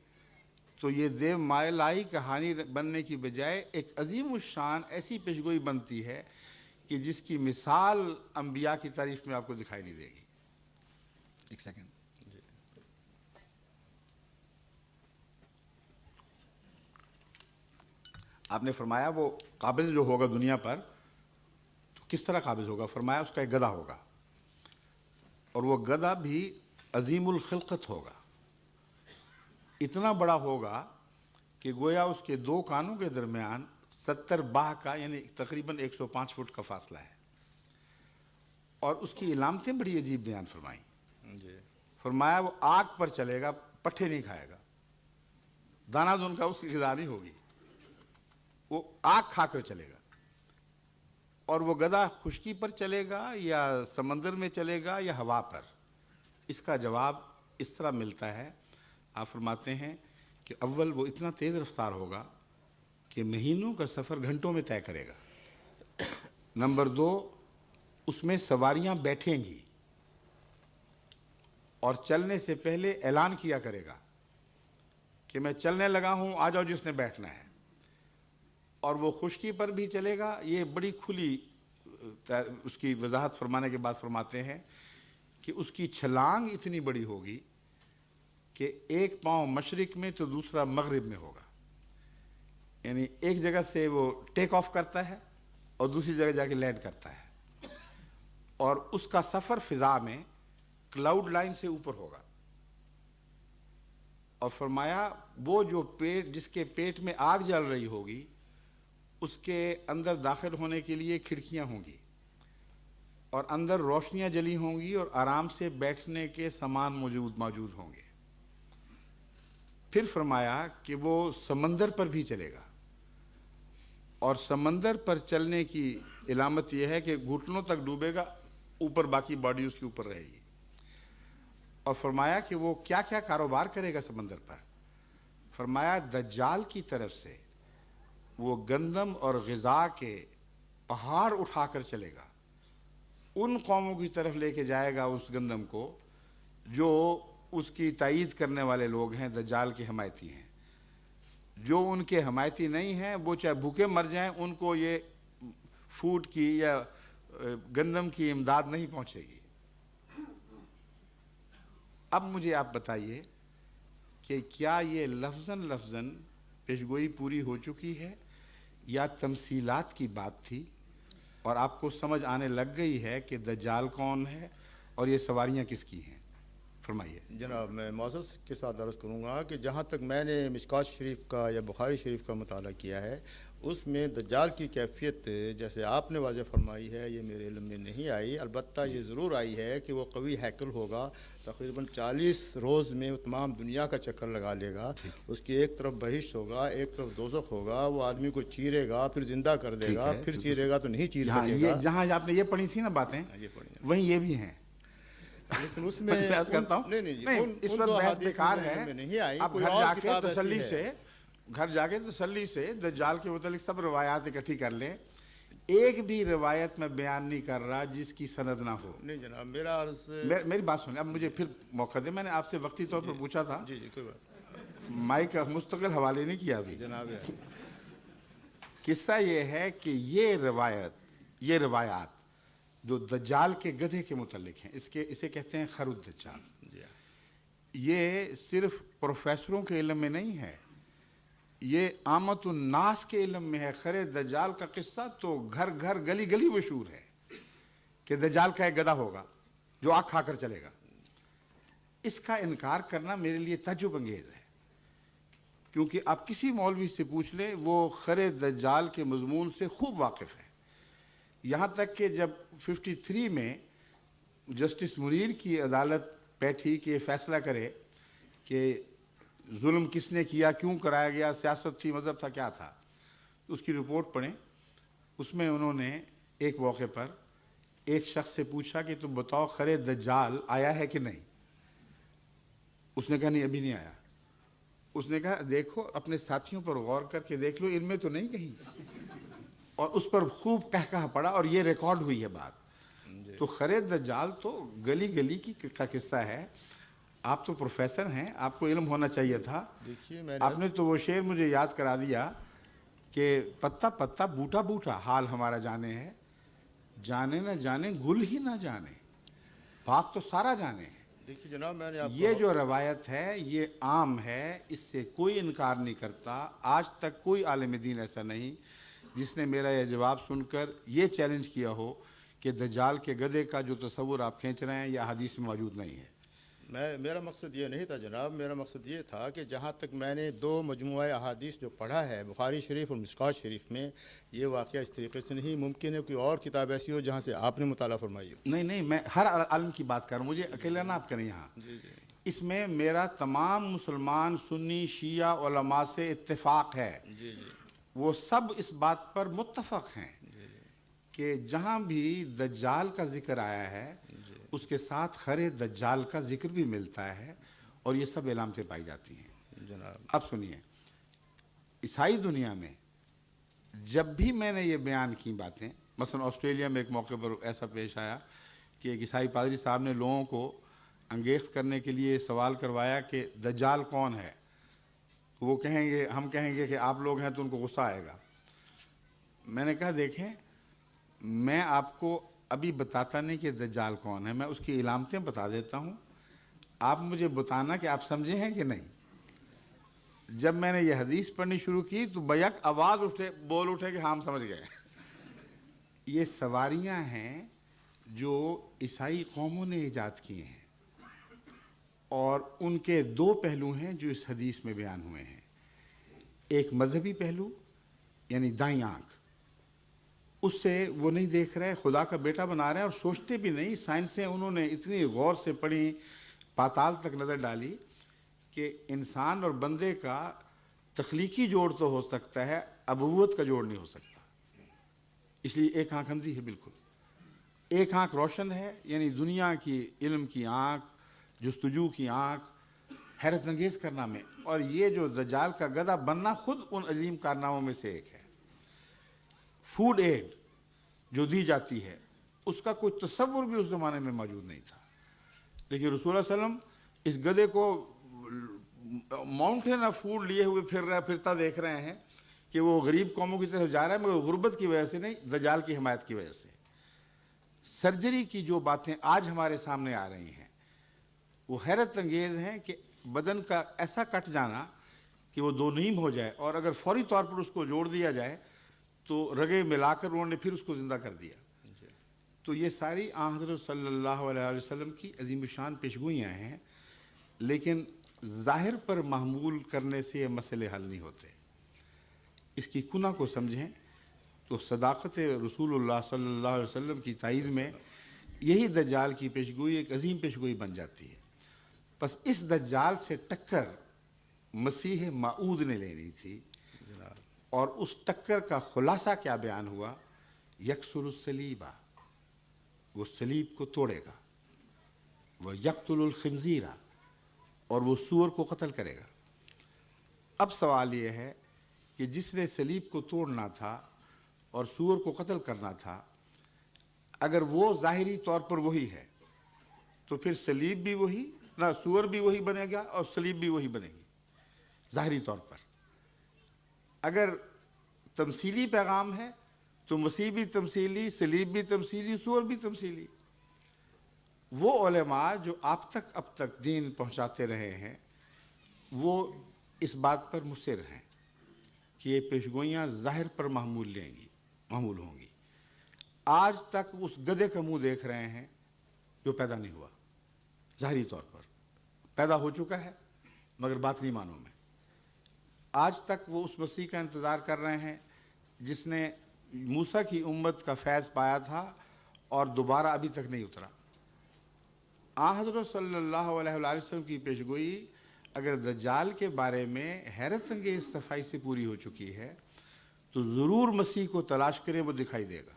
تو یہ دیو مالائی کہانی بننے کی بجائے ایک عظیم الشان ایسی پیشگوئی بنتی ہے کہ جس کی مثال انبیاء کی تاریخ میں آپ کو دکھائی نہیں دے گی۔ ایک سیکنڈ، آپ نے فرمایا وہ قابض جو ہوگا دنیا پر، تو کس طرح قابض ہوگا؟ فرمایا اس کا ایک گدھا ہوگا، اور وہ گدھا بھی عظیم الخلقت ہوگا، اتنا بڑا ہوگا کہ گویا اس کے دو کانوں کے درمیان 70 باہ کا یعنی تقریباً 105 فٹ کا فاصلہ ہے۔ اور اس کی علامتیں بڑی عجیب بیان فرمائیں۔ فرمایا وہ آگ پر چلے گا، پٹھے نہیں کھائے گا، دانہ دن کا اس کی غذا نہیں ہوگی، وہ آگ کھا کر چلے گا۔ اور وہ گدھا خشکی پر چلے گا یا سمندر میں چلے گا یا ہوا پر؟ اس کا جواب اس طرح ملتا ہے، آپ فرماتے ہیں کہ اول وہ اتنا تیز رفتار ہوگا کہ مہینوں کا سفر گھنٹوں میں طے کرے گا۔ نمبر 2، اس میں سواریاں بیٹھیں گی اور چلنے سے پہلے اعلان کیا کرے گا کہ میں چلنے لگا ہوں، آ جاؤ جس نے بیٹھنا ہے۔ اور وہ خشکی پر بھی چلے گا۔ یہ بڑی کھلی اس کی وضاحت فرمانے کے بعد فرماتے ہیں کہ اس کی چھلانگ اتنی بڑی ہوگی کہ ایک پاؤں مشرق میں تو دوسرا مغرب میں ہوگا، یعنی ایک جگہ سے وہ ٹیک آف کرتا ہے اور دوسری جگہ جا کے لینڈ کرتا ہے، اور اس کا سفر فضا میں کلاؤڈ لائن سے اوپر ہوگا۔ اور فرمایا وہ جو پیٹ، جس کے پیٹ میں آگ جل رہی ہوگی، اس کے اندر داخل ہونے کے لیے کھڑکیاں ہوں گی اور اندر روشنیاں جلی ہوں گی اور آرام سے بیٹھنے کے سامان موجود ہوں گے۔ پھر فرمایا کہ وہ سمندر پر بھی چلے گا، اور سمندر پر چلنے کی علامت یہ ہے کہ گھٹنوں تک ڈوبے گا، اوپر باقی باڈی اس کے اوپر رہے گی۔ اور فرمایا کہ وہ کیا کیا کاروبار کرے گا سمندر پر؟ فرمایا دجال کی طرف سے وہ گندم اور غذا کے پہاڑ اٹھا کر چلے گا، ان قوموں کی طرف لے کے جائے گا اس گندم کو جو اس کی تائید کرنے والے لوگ ہیں، دجال کے حمایتی ہیں۔ جو ان کے حمایتی نہیں ہیں وہ چاہے بھوکے مر جائیں، ان کو یہ فوڈ کی یا گندم کی امداد نہیں پہنچے گی۔ اب مجھے آپ بتائیے کہ کیا یہ لفظاً پیشگوئی پوری ہو چکی ہے یا تمثیلات کی بات تھی اور آپ کو سمجھ آنے لگ گئی ہے کہ دجال کون ہے اور یہ سواریاں کس کی ہیں؟ فرمائیے جناب، میں معذرت کے ساتھ عرض کروں گا کہ جہاں تک میں نے مشکوٰۃ شریف کا یا بخاری شریف کا مطالعہ کیا ہے، اس میں دجال کی کیفیت جیسے آپ نے واضح فرمائی ہے یہ میرے علم میں نہیں آئی۔ البتہ یہ ضرور آئی ہے کہ وہ قوی ہیکل ہوگا، تقریباً 40 روز میں وہ تمام دنیا کا چکر لگا لے گا۔ اس کی ایک طرف بہشت ہوگا، ایک طرف دوزخ ہوگا، وہ آدمی کو چیرے گا، پھر زندہ کر دے گا، پھر چیرے گا تو نہیں چیر سکے گا۔ جہاں آپ نے یہ پڑھی تھی نا باتیں، وہیں یہ بھی ہیں، لیکن اس میں کرتا ہوں نہیں، اس وقت بحث بیکار ہے۔ اب گھر جا کے تسلی سے دجال کے متعلق سب روایات اکٹھی کر لیں۔ ایک بھی روایت میں بیان نہیں کر رہا جس کی سند نہ ہو۔ نہیں جناب، میرا عرض میری بات سنیں، اب مجھے پھر موقع دے۔ میں نے آپ سے وقتی طور پر پوچھا تھا، جی کوئی بات مائک کا مستقل حوالے نہیں کیا ابھی جناب۔ قصہ یہ ہے کہ یہ روایات جو دجال کے گدھے کے متعلق ہیں، اسے کہتے ہیں خرد دجال، یہ صرف پروفیسروں کے علم میں نہیں ہے، یہ عامت الناس کے علم میں ہے۔ خر دجال کا قصہ تو گھر گھر گلی گلی مشہور ہے کہ دجال کا ایک گدھا ہوگا جو آگ کھا کر چلے گا۔ اس کا انکار کرنا میرے لیے تعجب انگیز ہے، کیونکہ آپ کسی مولوی سے پوچھ لیں وہ خر دجال کے مضمون سے خوب واقف ہے. یہاں تک کہ جب 53 میں جسٹس منیر کی عدالت بیٹھی کہ یہ فیصلہ کرے کہ ظلم کس نے کیا، کیوں کرایا گیا، سیاست تھی، مذہب تھا، کیا تھا، اس کی رپورٹ پڑھیں. اس میں انہوں نے ایک موقع پر ایک شخص سے پوچھا کہ تم بتاؤ خر دجال آیا ہے کہ نہیں. اس نے کہا نہیں ابھی نہیں آیا. اس نے کہا دیکھو اپنے ساتھیوں پر غور کر کے دیکھ لو، ان میں تو نہیں کہیں. اور اس پر خوب کہا پڑا اور یہ ریکارڈ ہوئی ہے بات. تو خر دجال تو گلی گلی کا قصہ ہے. آپ تو پروفیسر ہیں، آپ کو علم ہونا چاہیے تھا. دیکھیے میں آپ نے تو وہ شعر مجھے یاد کرا دیا کہ پتا پتا بوٹا بوٹا حال ہمارا جانے ہے، جانے نہ جانے گل ہی نہ جانے، باغ تو سارا جانے ہے. دیکھیے جناب میں نے آپ یہ جو روایت ہے یہ عام ہے، اس سے کوئی انکار نہیں کرتا. آج تک کوئی عالم دین ایسا نہیں جس نے میرا یہ جواب سن کر یہ چیلنج کیا ہو کہ دجال کے گدھے کا جو تصور آپ کھینچ رہے ہیں یہ حدیث میں موجود نہیں ہے. میرا مقصد یہ نہیں تھا جناب. میرا مقصد یہ تھا کہ جہاں تک میں نے 2 مجموعہ احادیث جو پڑھا ہے بخاری شریف اور مشکوٰۃ شریف میں، یہ واقعہ اس طریقے سے نہیں. ممکن ہے کوئی اور کتاب ایسی ہو جہاں سے آپ نے مطالعہ فرمائی ہو. نہیں میں ہر عالم کی بات کر رہا ہوں، مجھے اکیلا نہ آپ کریں یہاں. اس میں میرا تمام مسلمان سنی شیعہ علماء سے اتفاق ہے. وہ سب اس بات پر متفق ہیں کہ جہاں بھی دجال کا ذکر آیا ہے اس کے ساتھ خر دجال کا ذکر بھی ملتا ہے، اور یہ سب علامتیں پائی جاتی ہیں. جناب اب سنیے، عیسائی دنیا میں جب بھی میں نے یہ بیان کی باتیں، مثلا آسٹریلیا میں ایک موقع پر ایسا پیش آیا کہ ایک عیسائی پادری صاحب نے لوگوں کو انگیخت کرنے کے لیے سوال کروایا کہ دجال کون ہے. وہ کہیں گے، ہم کہیں گے کہ آپ لوگ ہیں، تو ان کو غصہ آئے گا. میں نے کہا دیکھیں، میں آپ کو ابھی بتاتا نہیں کہ دجال کون ہے، میں اس کی علامتیں بتا دیتا ہوں، آپ مجھے بتانا کہ آپ سمجھے ہیں کہ نہیں. جب میں نے یہ حدیث پڑھنی شروع کی تو بیک آواز بول اٹھے کہ ہاں ہم سمجھ گئے. یہ سواریاں ہیں جو عیسائی قوموں نے ایجاد کیے ہیں، اور ان کے 2 پہلو ہیں جو اس حدیث میں بیان ہوئے ہیں. ایک مذہبی پہلو یعنی دائیں آنکھ، اس سے وہ نہیں دیکھ رہے، خدا کا بیٹا بنا رہے ہیں، اور سوچتے بھی نہیں. سائنسیں انہوں نے اتنی غور سے پڑھی، پاتال تک نظر ڈالی کہ انسان اور بندے کا تخلیقی جوڑ تو ہو سکتا ہے، ابوت کا جوڑ نہیں ہو سکتا. اس لیے ایک آنکھ اندھی ہے بالکل، ایک آنکھ روشن ہے، یعنی دنیا کی علم کی آنکھ، جستجو کی آنکھ، حیرت انگیز کارنامے. اور یہ جو دجال کا گدھا بننا خود ان عظیم کارناموں میں سے ایک ہے. فوڈ ایڈ جو دی جاتی ہے اس کا کوئی تصور بھی اس زمانے میں موجود نہیں تھا، لیکن رسول اللہ علیہ وسلم اس گدھے کو ماؤنٹین آف فوڈ لیے ہوئے پھرتا دیکھ رہے ہیں کہ وہ غریب قوموں کی طرف جا رہا ہے، مگر غربت کی وجہ سے نہیں، دجال کی حمایت کی وجہ سے. سرجری کی جو باتیں آج ہمارے سامنے آ رہی ہیں وہ حیرت انگیز ہیں کہ بدن کا ایسا کٹ جانا کہ وہ 2 نیم ہو جائے، اور اگر فوری طور پر اس کو جوڑ دیا جائے تو رگیں ملا کر انہوں نے پھر اس کو زندہ کر دیا. تو یہ ساری آن حضرت صلی اللہ علیہ وسلم کی عظیم شان پیشگوئیاں ہیں، لیکن ظاہر پر محمول کرنے سے یہ مسئلے حل نہیں ہوتے. اس کی کنہ کو سمجھیں تو صداقت رسول اللہ صلی اللہ علیہ وسلم کی تائید میں یہی دجال کی پیشگوئی ایک عظیم پیشگوئی بن جاتی ہے. بس اس دجال سے ٹکر مسیح موعود نے لینی تھی، اور اس ٹکر کا خلاصہ کیا بیان ہوا؟ یکسر الصلیبہ، وہ صلیب کو توڑے گا، وہ یقتل الخنزیرہ، اور وہ سور کو قتل کرے گا. اب سوال یہ ہے کہ جس نے صلیب کو توڑنا تھا اور سور کو قتل کرنا تھا، اگر وہ ظاہری طور پر وہی ہے تو پھر صلیب بھی وہی، نہ سور بھی وہی بنے گا اور صلیب بھی وہی بنے گی ظاہری طور پر. اگر تمثیلی پیغام ہے تو مسیح بھی تمثیلی، صلیب بھی تمثیلی، سور بھی تمثیلی. وہ علماء جو آپ تک اب تک دین پہنچاتے رہے ہیں وہ اس بات پر مصر ہیں کہ یہ پیشگوئیاں ظاہر پر محمول ہوں گی. آج تک اس گدھے کا منہ دیکھ رہے ہیں جو پیدا نہیں ہوا ظاہری طور پر. پیدا ہو چکا ہے مگر باطنی معنوں میں. آج تک وہ اس مسیح کا انتظار کر رہے ہیں جس نے موسیٰ کی امت کا فیض پایا تھا اور دوبارہ ابھی تک نہیں اترا. حضرت صلی اللہ علیہ وسلم کی پیشگوئی اگر دجال کے بارے میں حیرت انگیز صفائی سے پوری ہو چکی ہے تو ضرور مسیح کو تلاش کریں، وہ دکھائی دے گا.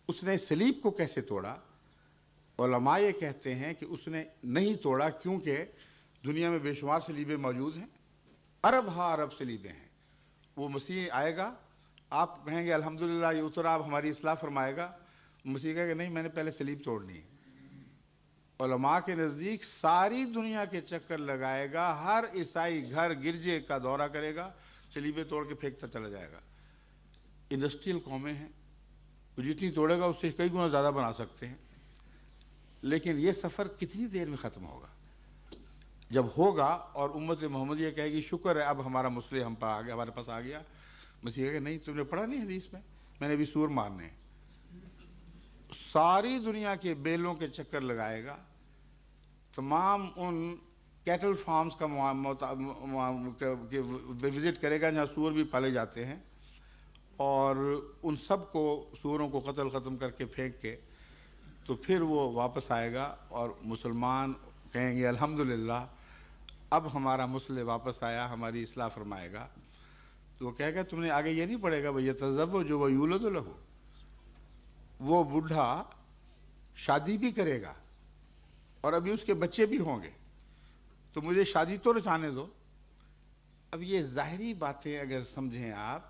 اس نے صلیب کو کیسے توڑا؟ علماء یہ کہتے ہیں کہ اس نے نہیں توڑا کیونکہ دنیا میں بے شمار صلیبیں موجود ہیں، ارب صلیبیں ہیں. وہ مسیح آئے گا، آپ کہیں گے الحمدللہ یہ اترا، اب ہماری اصلاح فرمائے گا. مسیح کہے گا نہیں، میں نے پہلے صلیب توڑنی ہے. علماء کے نزدیک ساری دنیا کے چکر لگائے گا، ہر عیسائی گھر گرجے کا دورہ کرے گا، صلیبیں توڑ کے پھینکتا چلا جائے گا. انڈسٹریل قومیں ہیں، وہ جتنی توڑے گا اس سے کئی گنا زیادہ بنا سکتے ہیں. لیکن یہ سفر کتنی دیر میں ختم ہوگا؟ جب ہوگا اور امت محمدیہ کہے گی شکر ہے اب ہمارا مسئلہ ہمارے پاس آ گیا. مسیح کہے کہ نہیں، تم نے پڑھا نہیں حدیث میں نے بھی سور مارنے ہیں. ساری دنیا کے بیلوں کے چکر لگائے گا، تمام ان کیٹل فارمز کا وزٹ کرے گا جہاں سور بھی پالے جاتے ہیں، اور ان سب کو سوروں کو قتل ختم کر کے پھینک کے تو پھر وہ واپس آئے گا اور مسلمان کہیں گے الحمدللہ اب ہمارا مسئلہ واپس آیا، ہماری اصلاح فرمائے گا. تو وہ کہے گا تم نے آگے یہ نہیں پڑھے گا وَيَتَزَوَّجُ وَيُولَدُ لَهُ، وہ بوڑھا شادی بھی کرے گا اور ابھی اس کے بچے بھی ہوں گے، تو مجھے شادی تو رچانے دو. اب یہ ظاہری باتیں اگر سمجھیں آپ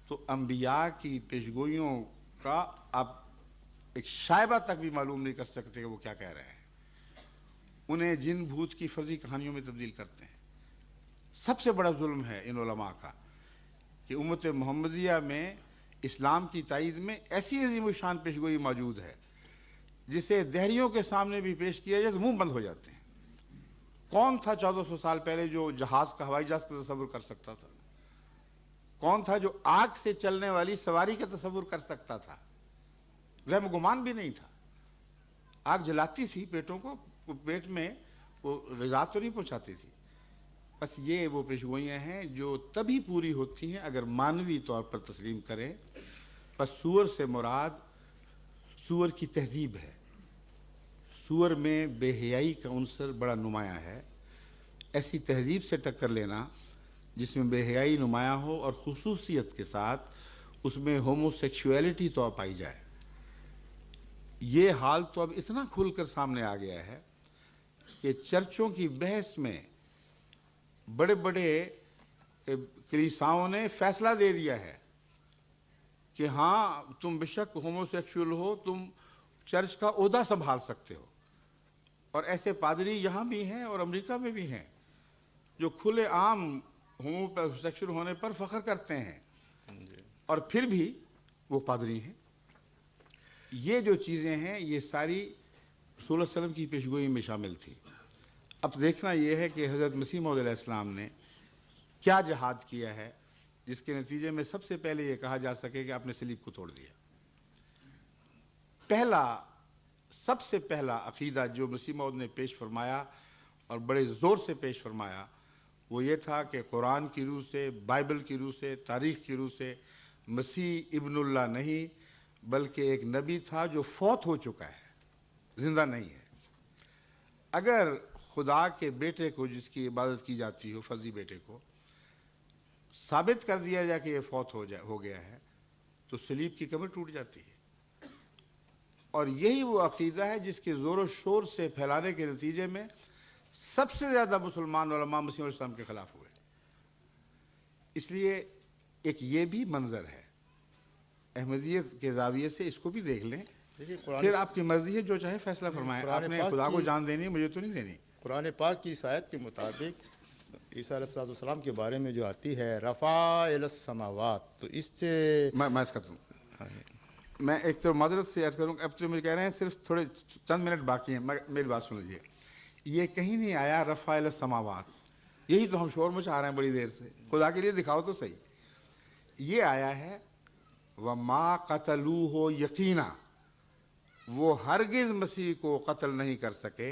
تو انبیاء کی پیشگوئیوں کا آپ ایک شائبہ تک بھی معلوم نہیں کر سکتے کہ وہ کیا کہہ رہے ہیں. انہیں جن بھوت کی فرضی کہانیوں میں تبدیل کرتے ہیں. سب سے بڑا ظلم ہے ان علماء کا کہ امت محمدیہ میں اسلام کی تائید میں ایسی عظیم الشان پیشگوئی موجود ہے جسے دہریوں کے سامنے بھی پیش کیا جائے تو منہ بند ہو جاتے ہیں. کون تھا 1400 سال پہلے جو جہاز کا ہوائی جہاز کا تصور کر سکتا تھا؟ کون تھا جو آگ سے چلنے والی سواری کا تصور کر سکتا تھا؟ وہم گمان بھی نہیں تھا. آگ جلاتی تھی پیٹوں کو، پیٹ میں وہ غذا تو نہیں پہنچاتی تھی. بس یہ وہ پیشگوئیاں ہیں جو تبھی پوری ہوتی ہیں اگر مانوی طور پر تسلیم کریں. بس سور سے مراد سور کی تہذیب ہے. سور میں بے حیائی کا عنصر بڑا نمایاں ہے. ایسی تہذیب سے ٹکر لینا جس میں بے حیائی نمایاں ہو اور خصوصیت کے ساتھ اس میں ہومو سیکشویلٹی تو پائی جائے، یہ حال تو اب اتنا کھل کر سامنے آ گیا ہے کہ چرچوں کی بحث میں بڑے بڑے کلیساؤں نے فیصلہ دے دیا ہے کہ ہاں تم بشک ہومو سیکشول ہو، تم چرچ کا عہدہ سنبھال سکتے ہو. اور ایسے پادری یہاں بھی ہیں اور امریکہ میں بھی ہیں جو کھلے عام ہومو سیکشول ہونے پر فخر کرتے ہیں اور پھر بھی وہ پادری ہیں. یہ جو چیزیں ہیں یہ ساری رسول اللہ علیہ وسلم کی پیشگوئی میں شامل تھی. اب دیکھنا یہ ہے کہ حضرت مسیح موعود علیہ السلام نے کیا جہاد کیا ہے جس کے نتیجے میں سب سے پہلے یہ کہا جا سکے کہ آپ نے صلیب کو توڑ دیا. سب سے پہلا عقیدہ جو مسیح موعود نے پیش فرمایا اور بڑے زور سے پیش فرمایا وہ یہ تھا کہ قرآن کی روح سے، بائبل کی روح سے، تاریخ کی روح سے مسیح ابن اللہ نہیں بلکہ ایک نبی تھا جو فوت ہو چکا ہے، زندہ نہیں ہے. اگر خدا کے بیٹے کو جس کی عبادت کی جاتی ہو، فرضی بیٹے کو، ثابت کر دیا جائے کہ یہ فوت ہو گیا ہے تو صلیب کی کمر ٹوٹ جاتی ہے. اور یہی وہ عقیدہ ہے جس کے زور و شور سے پھیلانے کے نتیجے میں سب سے زیادہ مسلمان علماء مسیح علیہ السلام کے خلاف ہوئے. اس لیے ایک یہ بھی منظر ہے احمدیت کے زاویے سے، اس کو بھی دیکھ لیں. پھر آپ کی مرضی ہے، جو چاہے فیصلہ فرمائیں. آپ نے خدا کو جان دینی ہے، مجھے تو نہیں دینی. قرآن پاک کی آیت کے مطابق عیسیٰ علیہ السلام کے بارے میں جو آتی ہے رفع الی السماوات، تو اس سے میں اس کا میں ایک تو معذرت سے عرض کروں. اب تو مجھے کہہ رہے ہیں صرف تھوڑے چند منٹ باقی ہیں، میری بات سن لیجیے. یہ کہیں نہیں آیا رفع الی السماوات، یہی تو ہم شور مچا رہے ہیں بڑی دیر سے. خدا کے لیے دکھاؤ تو صحیح. یہ آیا ہے وَمَا قَتَلُوهُ یقینا، وہ ہرگز مسیح کو قتل نہیں کر سکے،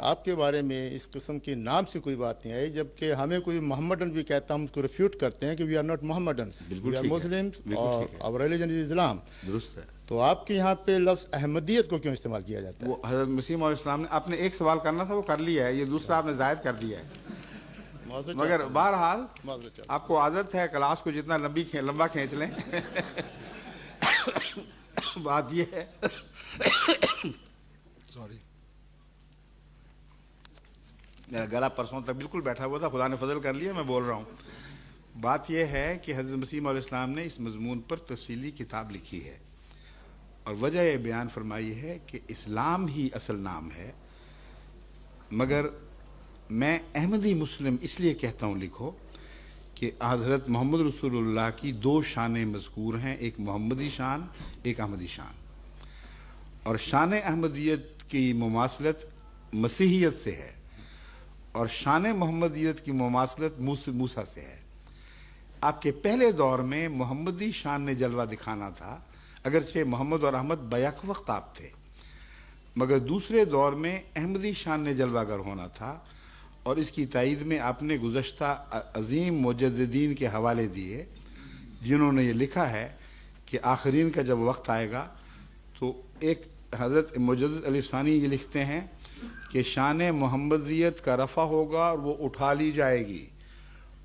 آپ کے بارے میں اس قسم کے نام سے کوئی بات نہیں آئی، جبکہ ہمیں کوئی محمدن بھی کہتا ہم اس کو ریفیوٹ کرتے ہیں کہ وی آر ناٹ محمدنس، بالکل وی آر ٹھیک ہے، مسلمس بالکل اور ٹھیک ہے، اور ریلیجن از اسلام. درست ہے. تو آپ کے یہاں پہ لفظ احمدیت کو کیوں استعمال کیا جاتا ہے؟ وہ حضرت مسیح علیہ السلام نے، آپ نے ایک سوال کرنا تھا وہ کر لیا ہے، یہ دوسرا آپ نے زائد کر دیا ہے. معذرت مگر چاہتا ہوں. بہرحال معذرت چاہتا آپ کو عادت ہے کلاس کو جتنا لمبا کھینچ لیں. بات یہ ہے سوری، میرا گلا پرسوں تک بالکل بیٹھا ہوا تھا، خدا نے فضل کر لیا میں بول رہا ہوں. بات یہ ہے کہ حضرت مسیح علیہ السلام نے اس مضمون پر تفصیلی کتاب لکھی ہے اور وجہ یہ بیان فرمائی ہے کہ اسلام ہی اصل نام ہے، مگر میں احمدی مسلم اس لیے کہتا ہوں لکھو کہ حضرت محمد رسول اللہ کی دو شانیں مذکور ہیں، ایک محمدی شان، ایک احمدی شان. اور شان احمدیت کی مماثلت مسیحیت سے ہے اور شان محمدیت کی مماثلت موسیٰ سے ہے. آپ کے پہلے دور میں محمدی شان نے جلوہ دکھانا تھا، اگرچہ محمد اور احمد بیک وقت آپ تھے، مگر دوسرے دور میں احمدی شان نے جلوہ گر ہونا تھا. اور اس کی تائید میں آپ نے گزشتہ عظیم مجددین کے حوالے دیے جنہوں نے یہ لکھا ہے کہ آخرین کا جب وقت آئے گا تو ایک حضرت مجدد علی ثانی یہ لکھتے ہیں کہ شان محمدیت کا رفع ہوگا اور وہ اٹھا لی جائے گی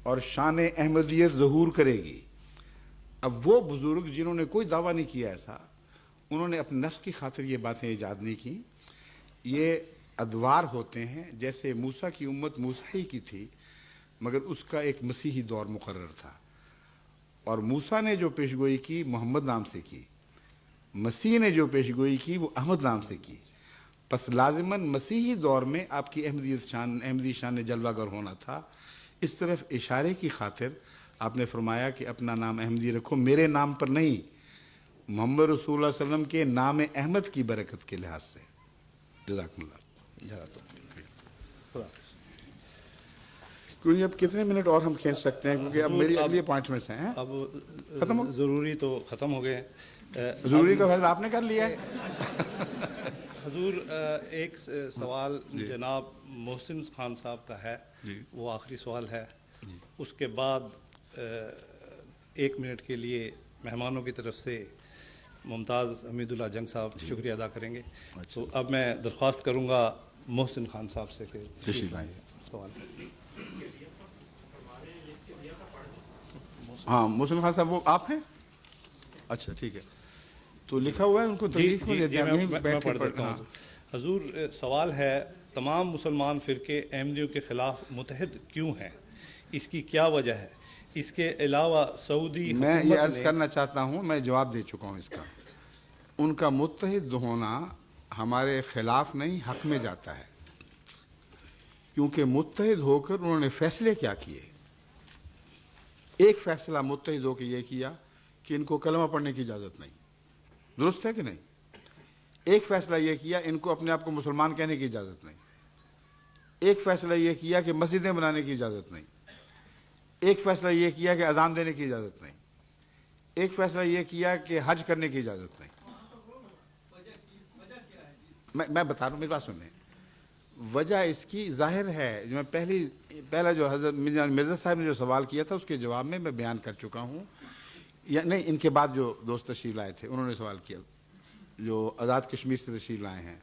اور شان احمدیت ظہور کرے گی. اب وہ بزرگ جنہوں نے کوئی دعویٰ نہیں کیا ایسا، انہوں نے اپنے نفس کی خاطر یہ باتیں ایجاد نہیں کی. یہ ادوار ہوتے ہیں، جیسے موسیٰ کی امت موسیٰ کی تھی مگر اس کا ایک مسیحی دور مقرر تھا، اور موسیٰ نے جو پیشگوئی کی محمد نام سے کی، مسیح نے جو پیشگوئی کی وہ احمد نام سے کی. پس لازماً مسیحی دور میں آپ کی احمدی شان نے جلوہ گر ہونا تھا. اس طرف اشارے کی خاطر آپ نے فرمایا کہ اپنا نام احمدی رکھو، میرے نام پر نہیں، محمد رسول اللہ علیہ وسلم کے نام احمد کی برکت کے لحاظ سے. جزاکم اللہ. خدا. کیونکہ اب کتنے منٹ اور ہم کھینچ سکتے ہیں، کیونکہ اب میری اگلی اپوائنٹمنٹس ہیں. اب ختم ہو؟ ضروری تو ختم ہو گئے. ضروری کا فیصلہ آپ نے کر لیا ہے. حضور ایک سوال جناب محسن خان صاحب کا ہے، وہ آخری سوال ہے. اس کے بعد 1 منٹ کے لیے مہمانوں کی طرف سے ممتاز حمید اللہ جنگ صاحب شکریہ ادا کریں گے. تو اب میں درخواست کروں گا محسن خان صاحب سے کہ تشریف لائیں. سوال. ہاں محسن خان صاحب وہ آپ ہیں؟ اچھا ٹھیک ہے، تو لکھا ہوا ہے ان کو تکلیف کو دیتے ہیں. میں پڑھ دیتا ہوں. حضور سوال ہے، تمام مسلمان فرقے احمدیوں کے خلاف متحد کیوں ہیں؟ اس کی کیا وجہ ہے؟ اس کے علاوہ سعودی میں یہ حکومت عرض نے کرنا چاہتا ہوں، میں جواب دے چکا ہوں اس کا. ان کا متحد ہونا ہمارے خلاف نہیں، حق میں جاتا ہے، کیونکہ متحد ہو کر انہوں نے فیصلے کیا کیے. ایک فیصلہ متحد ہو کے یہ کیا کہ ان کو کلمہ پڑھنے کی اجازت نہیں، درست ہے کہ نہیں؟ ایک فیصلہ یہ کیا ان کو اپنے آپ کو مسلمان کہنے کی اجازت نہیں. ایک فیصلہ یہ کیا کہ مسجدیں بنانے کی اجازت نہیں. ایک فیصلہ یہ کیا کہ اذان دینے کی اجازت نہیں. ایک فیصلہ یہ کیا کہ حج کرنے کی اجازت نہیں. میں بتا رہا ہوں، میری بات سنیں. وجہ اس کی ظاہر ہے، جو میں پہلا جو حضرت مرزا صاحب نے جو سوال کیا تھا اس کے جواب میں بیان کر چکا ہوں. یا نہیں، ان کے بعد جو دوست تشریف لائے تھے انہوں نے سوال کیا، جو آزاد کشمیر سے تشریف لائے ہیں،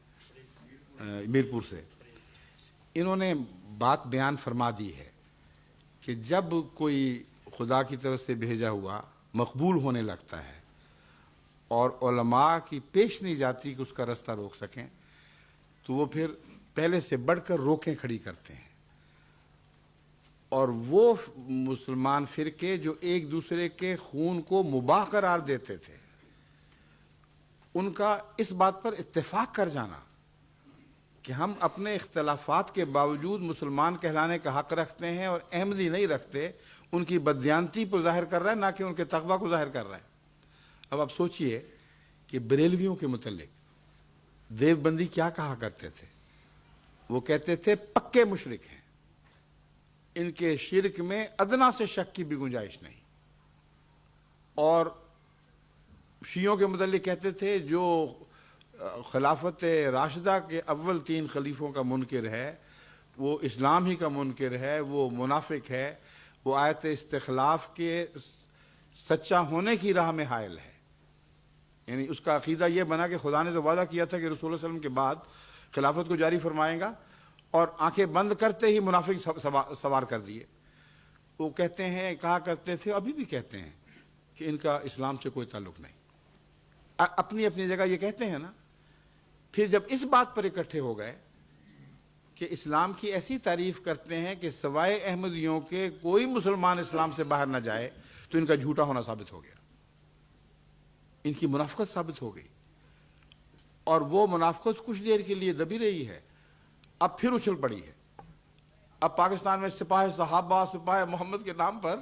میرپور سے. انہوں نے بات بیان فرما دی ہے کہ جب کوئی خدا کی طرف سے بھیجا ہوا مقبول ہونے لگتا ہے اور علماء کی پیش نہیں جاتی کہ اس کا رستہ روک سکیں، تو وہ پھر پہلے سے بڑھ کر روکیں کھڑی کرتے ہیں. اور وہ مسلمان فرقے جو ایک دوسرے کے خون کو مباح قرار دیتے تھے، ان کا اس بات پر اتفاق کر جانا کہ ہم اپنے اختلافات کے باوجود مسلمان کہلانے کا حق رکھتے ہیں اور احمدی نہیں رکھتے، ان کی بددیانتی کو ظاہر کر رہا ہے، نہ کہ ان کے تقویٰ کو ظاہر کر رہا ہے. اب آپ سوچئے کہ بریلویوں کے متعلق دیوبندی کیا کہا کرتے تھے؟ وہ کہتے تھے پکے مشرک ہیں، ان کے شرک میں ادنا سے شک کی بھی گنجائش نہیں. اور شیعوں کے متعلق کہتے تھے جو خلافت راشدہ کے اول 3 خلیفوں کا منکر ہے، وہ اسلام ہی کا منکر ہے، وہ منافق ہے، وہ آیت استخلاف کے سچا ہونے کی راہ میں حائل ہے. یعنی اس کا عقیدہ یہ بنا کہ خدا نے تو وعدہ کیا تھا کہ رسول اللہ علیہ وسلم کے بعد خلافت کو جاری فرمائے گا، اور آنکھیں بند کرتے ہی منافق سوار کر دیے. وہ کہتے ہیں، کہا کرتے تھے، ابھی بھی کہتے ہیں کہ ان کا اسلام سے کوئی تعلق نہیں. اپنی اپنی جگہ یہ کہتے ہیں نا. پھر جب اس بات پر اکٹھے ہو گئے کہ اسلام کی ایسی تعریف کرتے ہیں کہ سوائے احمدیوں کے کوئی مسلمان اسلام سے باہر نہ جائے، تو ان کا جھوٹا ہونا ثابت ہو گیا، ان کی منافقت ثابت ہو گئی. اور وہ منافقت کچھ دیر کے لیے دبی رہی ہے، اب پھر اچھل پڑی ہے. اب پاکستان میں سپاہ صحابہ، سپاہ محمد کے نام پر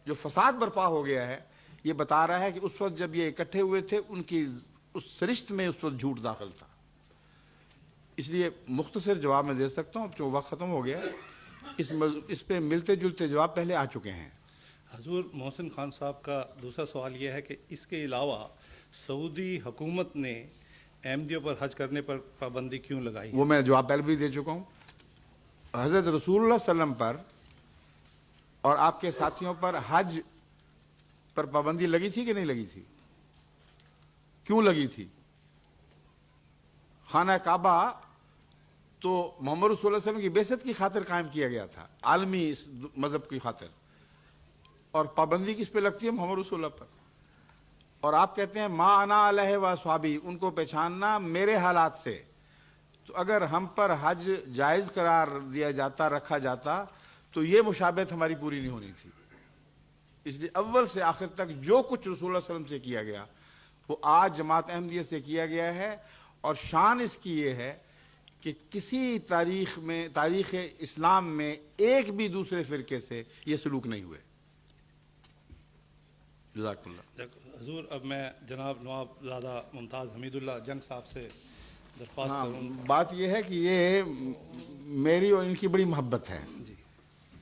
جو فساد برپا ہو گیا ہے، یہ بتا رہا ہے کہ اس وقت جب یہ اکٹھے ہوئے تھے، ان کی اس سرشت میں اس وقت جھوٹ داخل تھا. اس لیے مختصر جواب میں دے سکتا ہوں، اب جو وقت ختم ہو گیا، اس پہ ملتے جلتے جواب پہلے آ چکے ہیں. حضور، محسن خان صاحب کا دوسرا سوال یہ ہے کہ اس کے علاوہ سعودی حکومت نے احمدیوں پر حج کرنے پر پابندی کیوں لگائی؟ وہ میں جواب پہلے بھی دے چکا ہوں. حضرت رسول اللہ صلی اللہ علیہ وسلم پر اور آپ کے ساتھیوں پر حج پر پابندی لگی تھی کہ نہیں لگی تھی؟ کیوں لگی تھی؟ خانہ کعبہ تو محمد رسول اللہ علیہ وسلم کی بعثت کی خاطر قائم کیا گیا تھا، عالمی اس مذہب کی خاطر. اور پابندی کس پہ لگتی ہے؟ محمد رسول اللہ پر. اور آپ کہتے ہیں ما انا علیہ و اصحابی، ان کو پہچاننا میرے حالات سے. تو اگر ہم پر حج جائز قرار دیا جاتا، رکھا جاتا، تو یہ مشابہت ہماری پوری نہیں ہونی تھی. اس لیے اول سے آخر تک جو کچھ رسول اللہ صلی اللہ علیہ وسلم سے کیا گیا، وہ آج جماعت احمدیہ سے کیا گیا ہے. اور شان اس کی یہ ہے کہ کسی تاریخ اسلام میں ایک بھی دوسرے فرقے سے یہ سلوک نہیں ہوئے. جزاک اللہ. حضور، اب میں جناب نواب زادہ ممتاز حمید اللہ جنگ صاحب سے درخواست کروں. بات یہ ہے کہ یہ میری اور ان کی بڑی محبت ہے،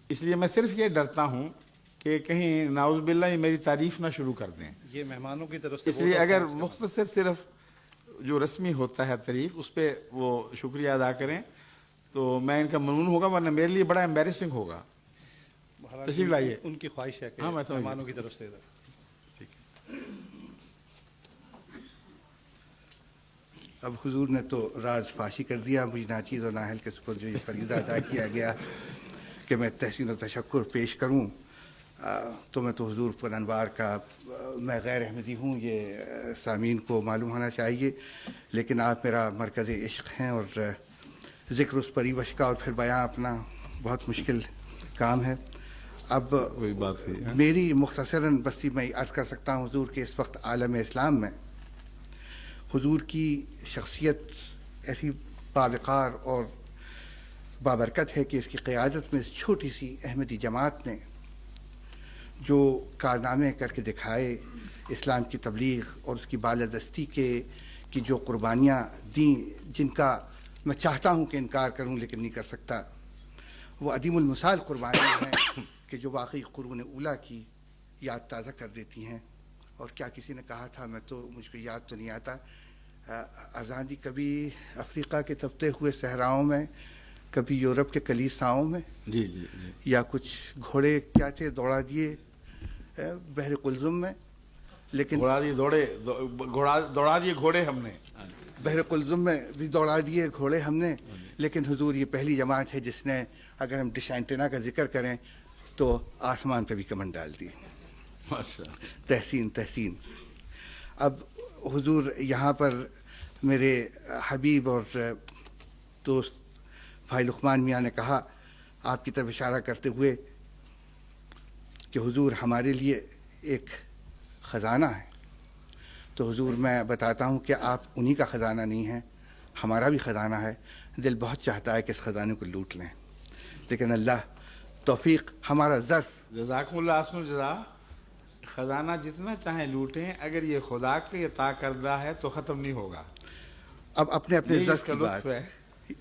اس لیے میں صرف یہ ڈرتا ہوں کہ کہیں نعوذ باللہ یہ میری تعریف نہ شروع کر دیں. یہ مہمانوں کی طرف سے، اس لیے اگر مختصر صرف جو رسمی ہوتا ہے طریق، اس پہ وہ شکریہ ادا کریں تو میں ان کا ممنون ہوگا، ورنہ میرے لیے بڑا ایمبیرسنگ ہوگا. تشریف لائیے. ان کی خواہش ہے کہ ہاں، میں سمجھ مہمانوں کی طرف سے. اب حضور نے تو راز فاشی کر دیا. مجھے ناچیز اور نااہل کے سپرد جو یہ فریضہ ادا کیا گیا کہ میں تحسین و تشکر پیش کروں، تو میں تو حضور پر انوار کا میں غیر احمدی ہوں، یہ سامعین کو معلوم ہونا چاہیے. لیکن آپ میرا مرکز عشق ہیں، اور ذکر اس پریوش کا اور پھر بیان اپنا بہت مشکل کام ہے. اب وہی بات ہے. میری مختصراً بستی میں عرض کر سکتا ہوں حضور کہ اس وقت عالم اسلام میں حضور کی شخصیت ایسی باوقار اور بابرکت ہے کہ اس کی قیادت میں اس چھوٹی سی احمدی جماعت نے جو کارنامے کر کے دکھائے، اسلام کی تبلیغ اور اس کی بالادستی کی جو قربانیاں دیں، جن کا میں چاہتا ہوں کہ انکار کروں لیکن نہیں کر سکتا، وہ عدیم المثال قربانیاں ہیں کہ جو واقعی قرون اولیٰ کی یاد تازہ کر دیتی ہیں. اور کیا کسی نے کہا تھا، مجھ کو یاد تو نہیں آتا، آزادی کبھی افریقہ کے تپتے ہوئے صحراؤں میں، کبھی یورپ کے کلیساؤں میں، جی جی جی، یا کچھ گھوڑے کیا تھے دوڑا دیے بحر قلزم میں، لیکن دوڑا دیے گھوڑے ہم نے، بحر قلزم میں بھی دوڑا دیے گھوڑے ہم نے. لیکن حضور یہ پہلی جماعت ہے جس نے، اگر ہم ڈش اینٹینا کا ذکر کریں تو آسمان پہ بھی کمن ڈال دی. تحسین. اب حضور یہاں پر میرے حبیب اور دوست بھائی لقمان میاں نے کہا، آپ کی طرف اشارہ کرتے ہوئے، کہ حضور ہمارے لیے ایک خزانہ ہے. تو حضور میں بتاتا ہوں کہ آپ انہی کا خزانہ نہیں ہیں، ہمارا بھی خزانہ ہے. دل بہت چاہتا ہے کہ اس خزانے کو لوٹ لیں، لیکن اللہ توفیق ہمارا ظرف. جزاکم اللہ احسن الجزا. خزانہ جتنا چاہیں لوٹیں، اگر یہ خدا کے عطا کردہ ہے تو ختم نہیں ہوگا. اب اپنے ظرف کا لطف ہے،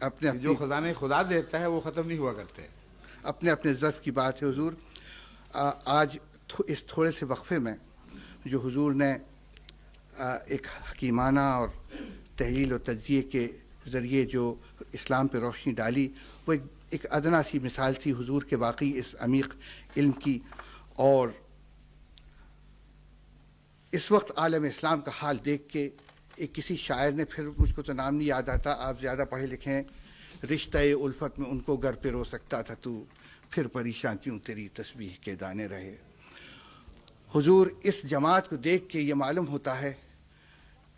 اپنے جو خزانے خدا دیتا ہے وہ ختم نہیں ہوا کرتے. اپنے ظرف کی بات ہے. حضور آج اس تھوڑے سے وقفے میں جو حضور نے ایک حکیمانہ اور تحلیل و تجزیے کے ذریعے جو اسلام پہ روشنی ڈالی، وہ ایک ادنا سی مثال تھی حضور کے واقعی اس عمیق علم کی. اور اس وقت عالم اسلام کا حال دیکھ کے ایک کسی شاعر نے، پھر مجھ کو تو نام نہیں یاد آتا، آپ زیادہ پڑھے لکھے ہیں، رشتہ الفت میں ان کو گھر پہ رو سکتا تھا تو، پھر پریشان کیوں تیری تسبیح کے دانے رہے. حضور اس جماعت کو دیکھ کے یہ معلوم ہوتا ہے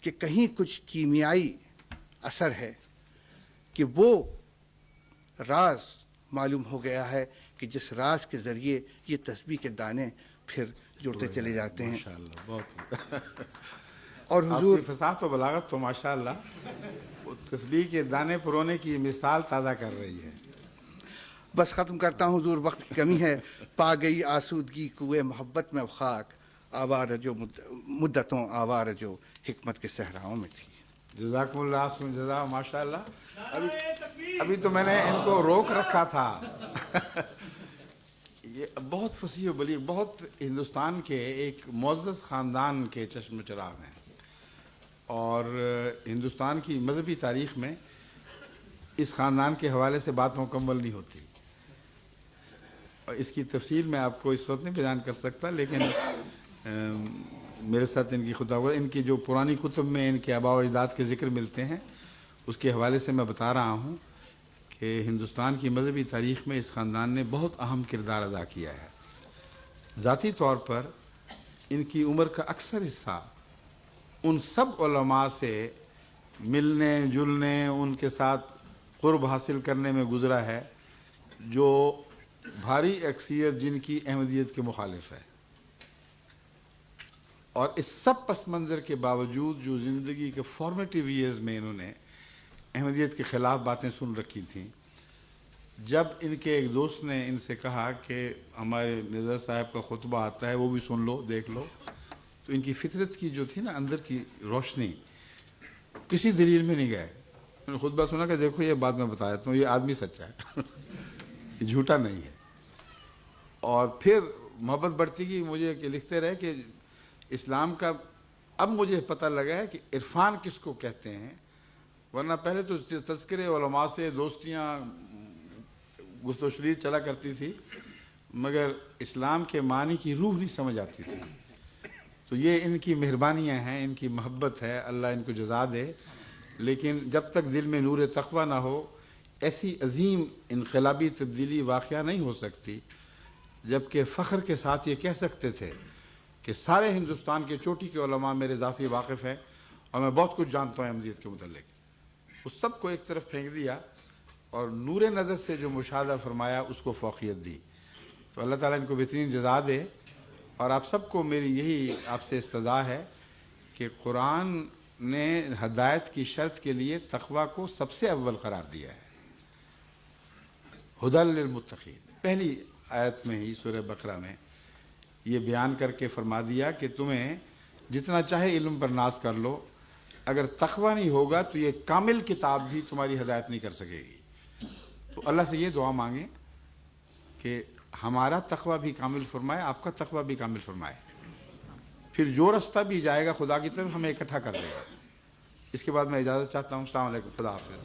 کہ کہیں کچھ کیمیائی اثر ہے، کہ وہ راز معلوم ہو گیا ہے کہ جس راز کے ذریعے یہ تسبیح کے دانے پھر جڑتے چلے جاتے ہیں. ماشاءاللہ، بہت اور حضور آپ کی فصاحت و بلاغت تو ماشاءاللہ وہ تسبیح کے دانے پرونے کی مثال تازہ کر رہی ہے. بس ختم کرتا ہوں حضور، وقت کی کمی ہے. پا گئی آسودگی کوئے محبت میں اب خاک، آوار جو مدتوں آوار جو حکمت کے صحراؤں میں تھی. جزاکم اللہ حسن جزا. ماشاءاللہ ابھی تو میں نے ان کو روک رکھا تھا. یہ بہت فصیح و بلیغ، بہت ہندوستان کے ایک معزز خاندان کے چشم چراغ ہیں، اور ہندوستان کی مذہبی تاریخ میں اس خاندان کے حوالے سے بات مکمل نہیں ہوتی. اور اس کی تفصیل میں آپ کو اس وقت نہیں بیان کر سکتا، لیکن میرے ساتھ ان کی خطابت، ان کی جو پرانی کتب میں ان کے آباء و اجداد کے ذکر ملتے ہیں، اس کے حوالے سے میں بتا رہا ہوں کہ ہندوستان کی مذہبی تاریخ میں اس خاندان نے بہت اہم کردار ادا کیا ہے. ذاتی طور پر ان کی عمر کا اکثر حصہ ان سب علماء سے ملنے جلنے، ان کے ساتھ قرب حاصل کرنے میں گزرا ہے جو بھاری اکثریت جن کی احمدیت کے مخالف ہے. اور اس سب پس منظر کے باوجود جو زندگی کے فارمیٹیو ایئرز میں انہوں نے احمدیت کے خلاف باتیں سن رکھی تھیں، جب ان کے ایک دوست نے ان سے کہا کہ ہمارے مرزا صاحب کا خطبہ آتا ہے، وہ بھی سن لو، دیکھ لو، تو ان کی فطرت کی جو تھی نا اندر کی روشنی، کسی دلیل میں نہیں گئے. انہوں نے خطبہ سنا کہ دیکھو یہ بات میں بتا دیتا ہوں، یہ آدمی سچا ہے، یہ جھوٹا نہیں ہے. اور پھر محبت بڑھتی گئی. مجھے کہ لکھتے رہے کہ اسلام کا اب مجھے پتہ لگا ہے کہ عرفان کس کو کہتے ہیں، ورنہ پہلے تو تذکرے علماء سے دوستیاں گفت و شنید چلا کرتی تھی، مگر اسلام کے معنی کی روح نہیں سمجھ آتی تھی. تو یہ ان کی مہربانیاں ہیں، ان کی محبت ہے، اللہ ان کو جزا دے. لیکن جب تک دل میں نور تقویٰ نہ ہو، ایسی عظیم انقلابی تبدیلی واقعہ نہیں ہو سکتی. جبکہ فخر کے ساتھ یہ کہہ سکتے تھے کہ سارے ہندوستان کے چوٹی کے علماء میرے ذاتی واقف ہیں اور میں بہت کچھ جانتا ہوں احمدیت کے متعلق. اس سب کو ایک طرف پھینک دیا اور نور نظر سے جو مشاہدہ فرمایا اس کو فوقیت دی. تو اللہ تعالیٰ ان کو بہترین جزا دے. اور آپ سب کو میری یہی آپ سے استدعا ہے کہ قرآن نے ہدایت کی شرط کے لیے تقویٰ کو سب سے اول قرار دیا ہے. ہدی للمتقین، پہلی آیت میں ہی سورہ بقرہ میں یہ بیان کر کے فرما دیا کہ تمہیں جتنا چاہے علم پر ناز کر لو، اگر تقویٰ نہیں ہوگا تو یہ کامل کتاب بھی تمہاری ہدایت نہیں کر سکے گی. تو اللہ سے یہ دعا مانگیں کہ ہمارا تقویٰ بھی کامل فرمائے، آپ کا تقویٰ بھی کامل فرمائے. پھر جو رستہ بھی جائے گا خدا کی طرف ہمیں اکٹھا کر دے گا. اس کے بعد میں اجازت چاہتا ہوں. السلام علیکم، خدا حافظ.